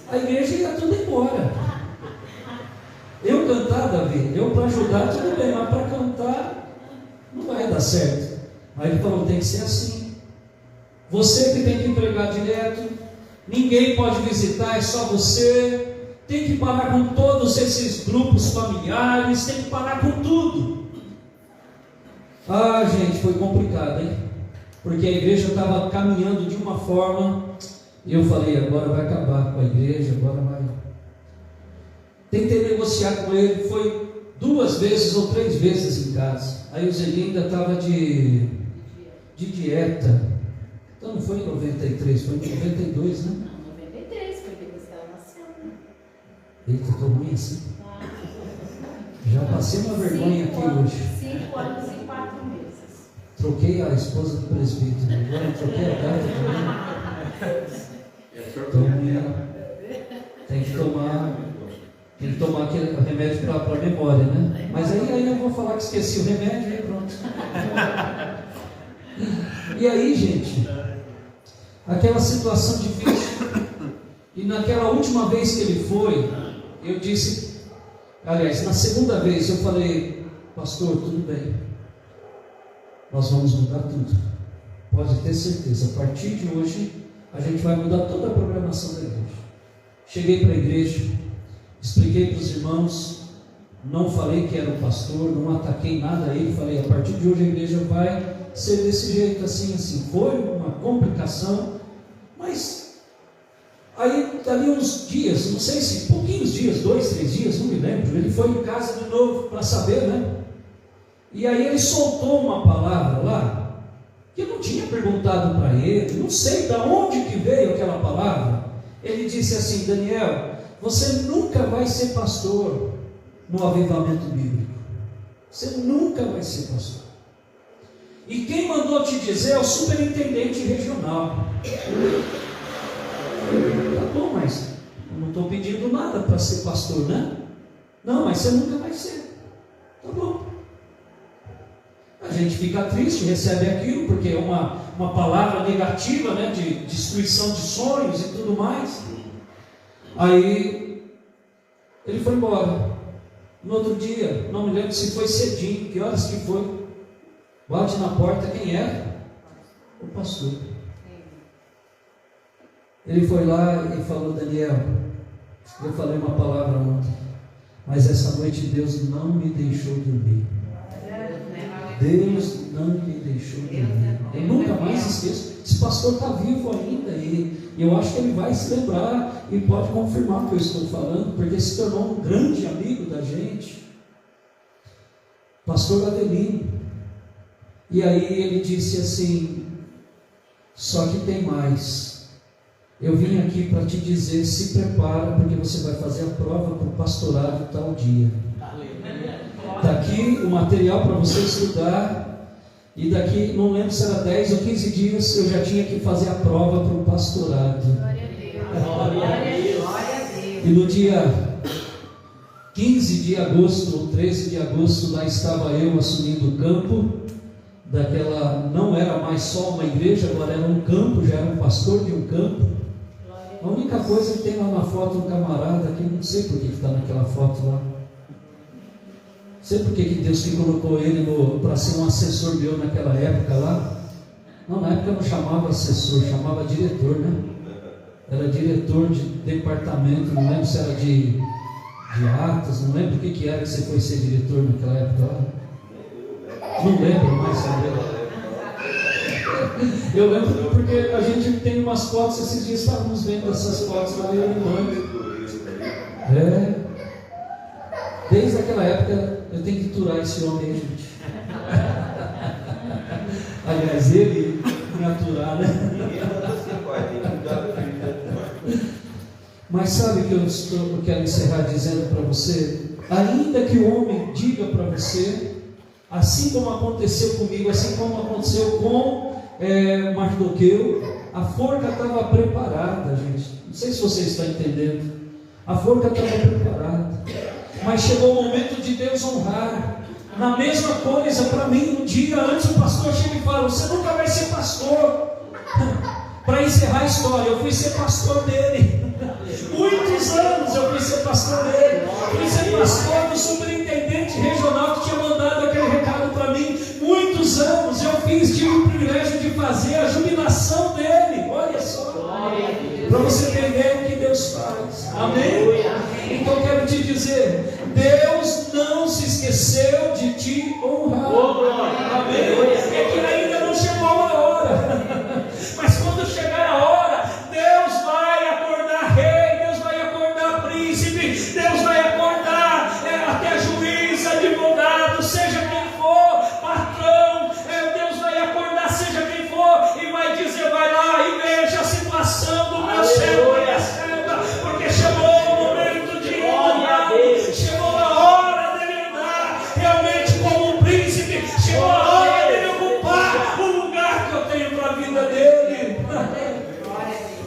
a igreja ia tudo embora. Eu cantar, Davi, eu para ajudar tudo bem, mas para cantar não vai dar certo. Aí ele falou: tem que ser assim. Você que tem que pregar direto, ninguém pode visitar, é só você. Tem que parar com todos esses grupos familiares, tem que parar com tudo. Ah, gente, foi complicado, hein? Porque a igreja estava caminhando de uma forma, e eu falei: agora vai acabar com a igreja, agora vai. Tentei negociar com ele, foi 2 vezes ou 3 vezes em casa. Aí o Zelinho ainda estava de dieta. Então não foi em 93, foi em 92, né? Não, 93, foi depois que ela nasceu. Eita, estou ruim assim. Já passei uma vergonha aqui hoje. 5 anos e 4 meses. Troquei a esposa do presbítero, agora troquei a data também. Tem que tomar aquele remédio para a memória, né? Mas aí eu vou falar que esqueci o remédio e pronto. E aí, gente, aquela situação difícil. E naquela última vez que ele foi, eu disse, aliás, na segunda vez eu falei: pastor, tudo bem, nós vamos mudar tudo, pode ter certeza, a partir de hoje a gente vai mudar toda a programação da igreja. Cheguei para a igreja, expliquei para os irmãos, não falei que era o pastor, não ataquei nada a ele, falei: a partir de hoje a igreja vai ser desse jeito, assim, assim. Foi uma complicação, mas aí dali uns dias, não sei se pouquinhos dias, 2, 3 dias, não me lembro, ele foi em casa de novo para saber, né? E aí ele soltou uma palavra lá, que eu não tinha perguntado para ele, não sei de onde que veio aquela palavra. Ele disse assim: Daniel, você nunca vai ser pastor no avivamento bíblico, você nunca vai ser pastor. E quem mandou te dizer é o superintendente regional. Tá bom, mas eu não estou pedindo nada para ser pastor, né? Não, mas você nunca vai ser. Tá bom. A gente fica triste, recebe aquilo, porque é uma palavra negativa, né, de destruição de sonhos e tudo mais. Aí ele foi embora. No outro dia, não me lembro se foi cedinho, que horas que foi, bate na porta, quem é? O pastor. Ele foi lá e falou: Daniel, eu falei uma palavra ontem, mas essa noite Deus não me deixou dormir. Deus não me deixou dormir. Eu nunca mais esqueço. Esse pastor está vivo ainda e eu acho que ele vai se lembrar e pode confirmar o que eu estou falando, porque se tornou um grande amigo da gente. Pastor Adelino. E aí ele disse assim: só que tem mais. Eu vim aqui para te dizer, se prepara, porque você vai fazer a prova para o pastorado tal dia. Está aqui o material para você estudar. E daqui, não lembro se era 10 ou 15 dias, eu já tinha que fazer a prova para o pastorado. Glória a Deus. E no dia 15 de agosto, ou 13 de agosto, lá estava eu assumindo o campo daquela, não era mais só uma igreja, agora era um campo, já era um pastor de um campo. A única coisa que tem lá na foto um camarada aqui, não sei por que está naquela foto lá. Não sei por que Deus que colocou ele para ser um assessor meu naquela época lá. Não, na época não chamava assessor, chamava diretor, né? Era diretor de departamento, não lembro se era de atas, não lembro o que era que você foi ser diretor naquela época lá. Não lembro mais, sabe? Eu lembro porque a gente tem umas fotos, esses dias estávamos vendo essas fotos lá, eu e mãe. Desde aquela época eu tenho que turar esse homem aí, gente. Aliás, ele me aturar, né? Mas sabe que eu quero encerrar dizendo para você? Ainda que o homem diga para você, assim como aconteceu comigo, assim como aconteceu com Mardoqueu, a forca estava preparada, gente. Não sei se você está entendendo. A forca estava preparada. Mas chegou o momento de Deus honrar. Na mesma coisa, para mim, um dia antes o pastor chega e fala: você nunca vai ser pastor. Para encerrar a história, eu fui ser pastor dele. Muitos anos eu fui ser pastor dele. Fui ser pastor do superintendente regional que tinha mandado aquele recado para mim. Muitos anos eu tive o privilégio de fazer a jubilação dele. Olha só, para você entender o que Deus faz. Amém? Então eu quero te dizer, Deus não se esqueceu de te honrar. Amém? É que ainda não chegou a hora. Mas quando chegar a hora, Deus vai acordar rei, Deus vai acordar príncipe, Deus vai acordar até juiz, advogado, seja quem for, patrão, Deus vai acordar seja quem for, e vai dizer: vai lá e veja a situação do meu servo e minha serva, porque chegou o momento de honrar, chegou a hora dele andar realmente como um príncipe, chegou a hora dele ocupar o lugar que eu tenho para a vida dele.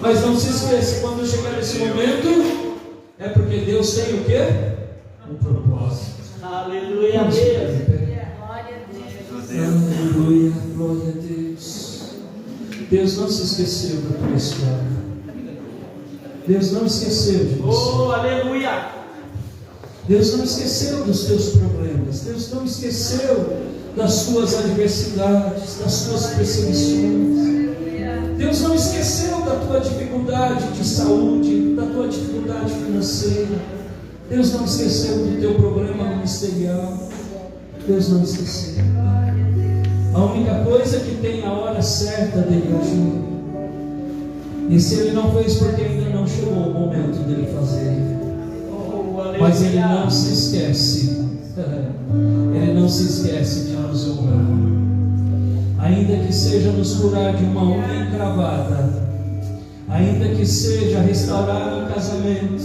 Mas não se esqueça, quando chegar esse momento, é porque Deus tem o quê? Um propósito. Aleluia a Deus. Aleluia, glória a Deus. Deus não se esqueceu da tua história. Deus não esqueceu de você. Oh, aleluia. Deus não esqueceu dos teus problemas. Deus não esqueceu das suas adversidades, das suas perseguições. Deus não esqueceu da tua dificuldade de saúde, da tua dificuldade financeira. Deus não esqueceu do teu problema ministerial. Deus não esqueceu. A única coisa que tem a hora certa dele agir. E se ele não fez, porque ainda não chegou o momento dele fazer. Mas ele não se esquece. Ele não se esquece de nos honrar. Ainda que seja nos curar de uma unha encravada, ainda que seja restaurar um casamento,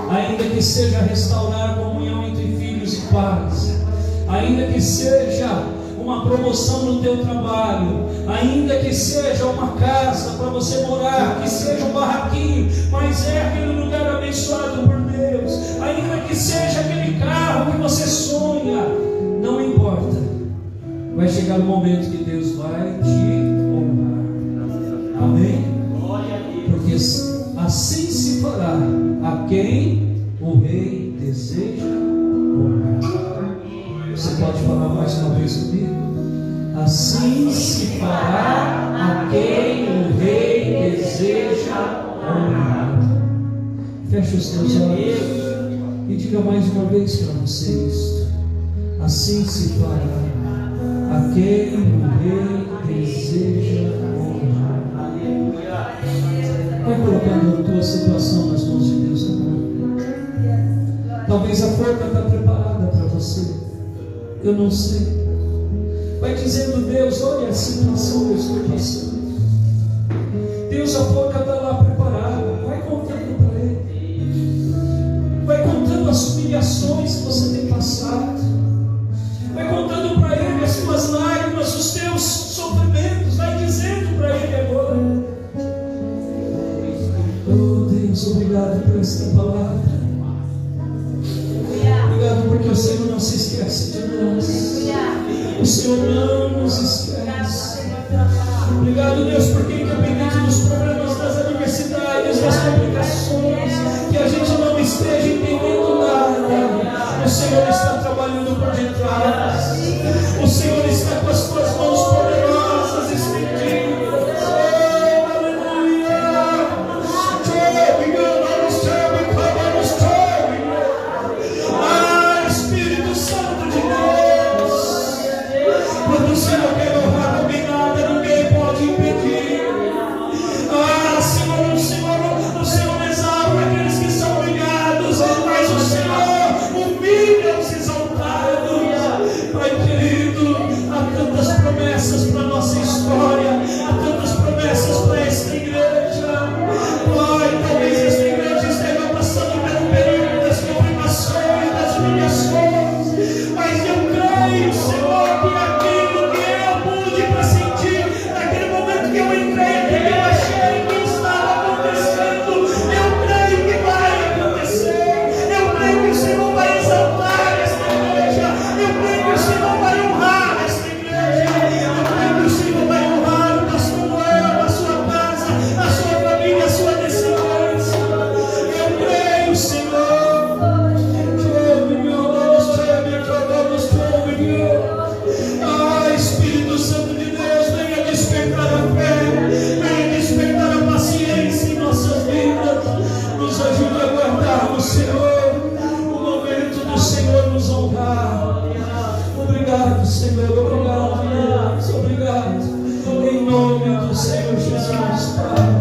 ainda que seja restaurar a comunhão entre filhos e pais, ainda que seja uma promoção no teu trabalho, ainda que seja uma casa para você morar, que seja um barraquinho, mas é aquele lugar abençoado por Deus, ainda que seja aquele carro que você sonha, não importa. Vai chegar o momento que Deus vai te honrar. Amém? Porque assim se fará a quem o rei deseja honrar. Você pode falar mais uma vez comigo? Assim se fará a quem o rei deseja honrar. Feche os teus olhos e diga mais uma vez para você isto. Assim se fará a quem o rei deseja honrar. Vai colocando a tua situação nas mãos de Deus agora. Talvez a forca está preparada para você. Eu não sei. Vai dizendo: Deus, olha a situação que eu estou passando. Deus, a forca está lá preparada. Vai contando para Ele. Vai contando as humilhações que você tem passado. Vai contando para Ele as suas lágrimas, os teus sofrimentos. Vai dizendo para Ele agora. Oh Deus, obrigado por esta palavra. Obrigado porque o Senhor não se esquece de nós. O Senhor não nos esquece. Obrigado, Deus, porque independente dos problemas, das adversidades, das complicações, que a gente não esteja entendendo nada, o Senhor está trabalhando por detrás. O Senhor está com as tuas mãos poderosas estendidas. Oh, aleluia! Ah, Espírito Santo de Deus, quando o Senhor quer honrar também nada, ninguém pode impedir. Ah, Senhor, o Senhor exalta aqueles que são humilhados, mas o Senhor humilha os exaltados. Pai querido, há tantas promessas para a nossa história, há tantas promessas para esta igreja. Pai, talvez esta igreja esteja passando pelo período das complicações, das humilhações, mas eu creio, Senhor, que aquilo que eu pude pressentir naquele momento que eu entrei, que eu achei que estava acontecendo, eu creio que vai acontecer. Eu creio que o Senhor vai exaltar esta igreja. Eu creio que o Senhor vai honrar esta igreja. Eu creio que o Senhor vai honrar o pastor Noel, a sua casa, a sua família, a sua descendência. Eu creio, Senhor. Ah, Espírito Santo de Deus, venha despertar a fé, venha despertar a paciência em nossas vidas. Nos ajude a guardar o Senhor, o momento do Senhor nos honrar. Obrigado, Senhor, obrigado, Deus, obrigado. Em nome do Senhor Jesus, Pai.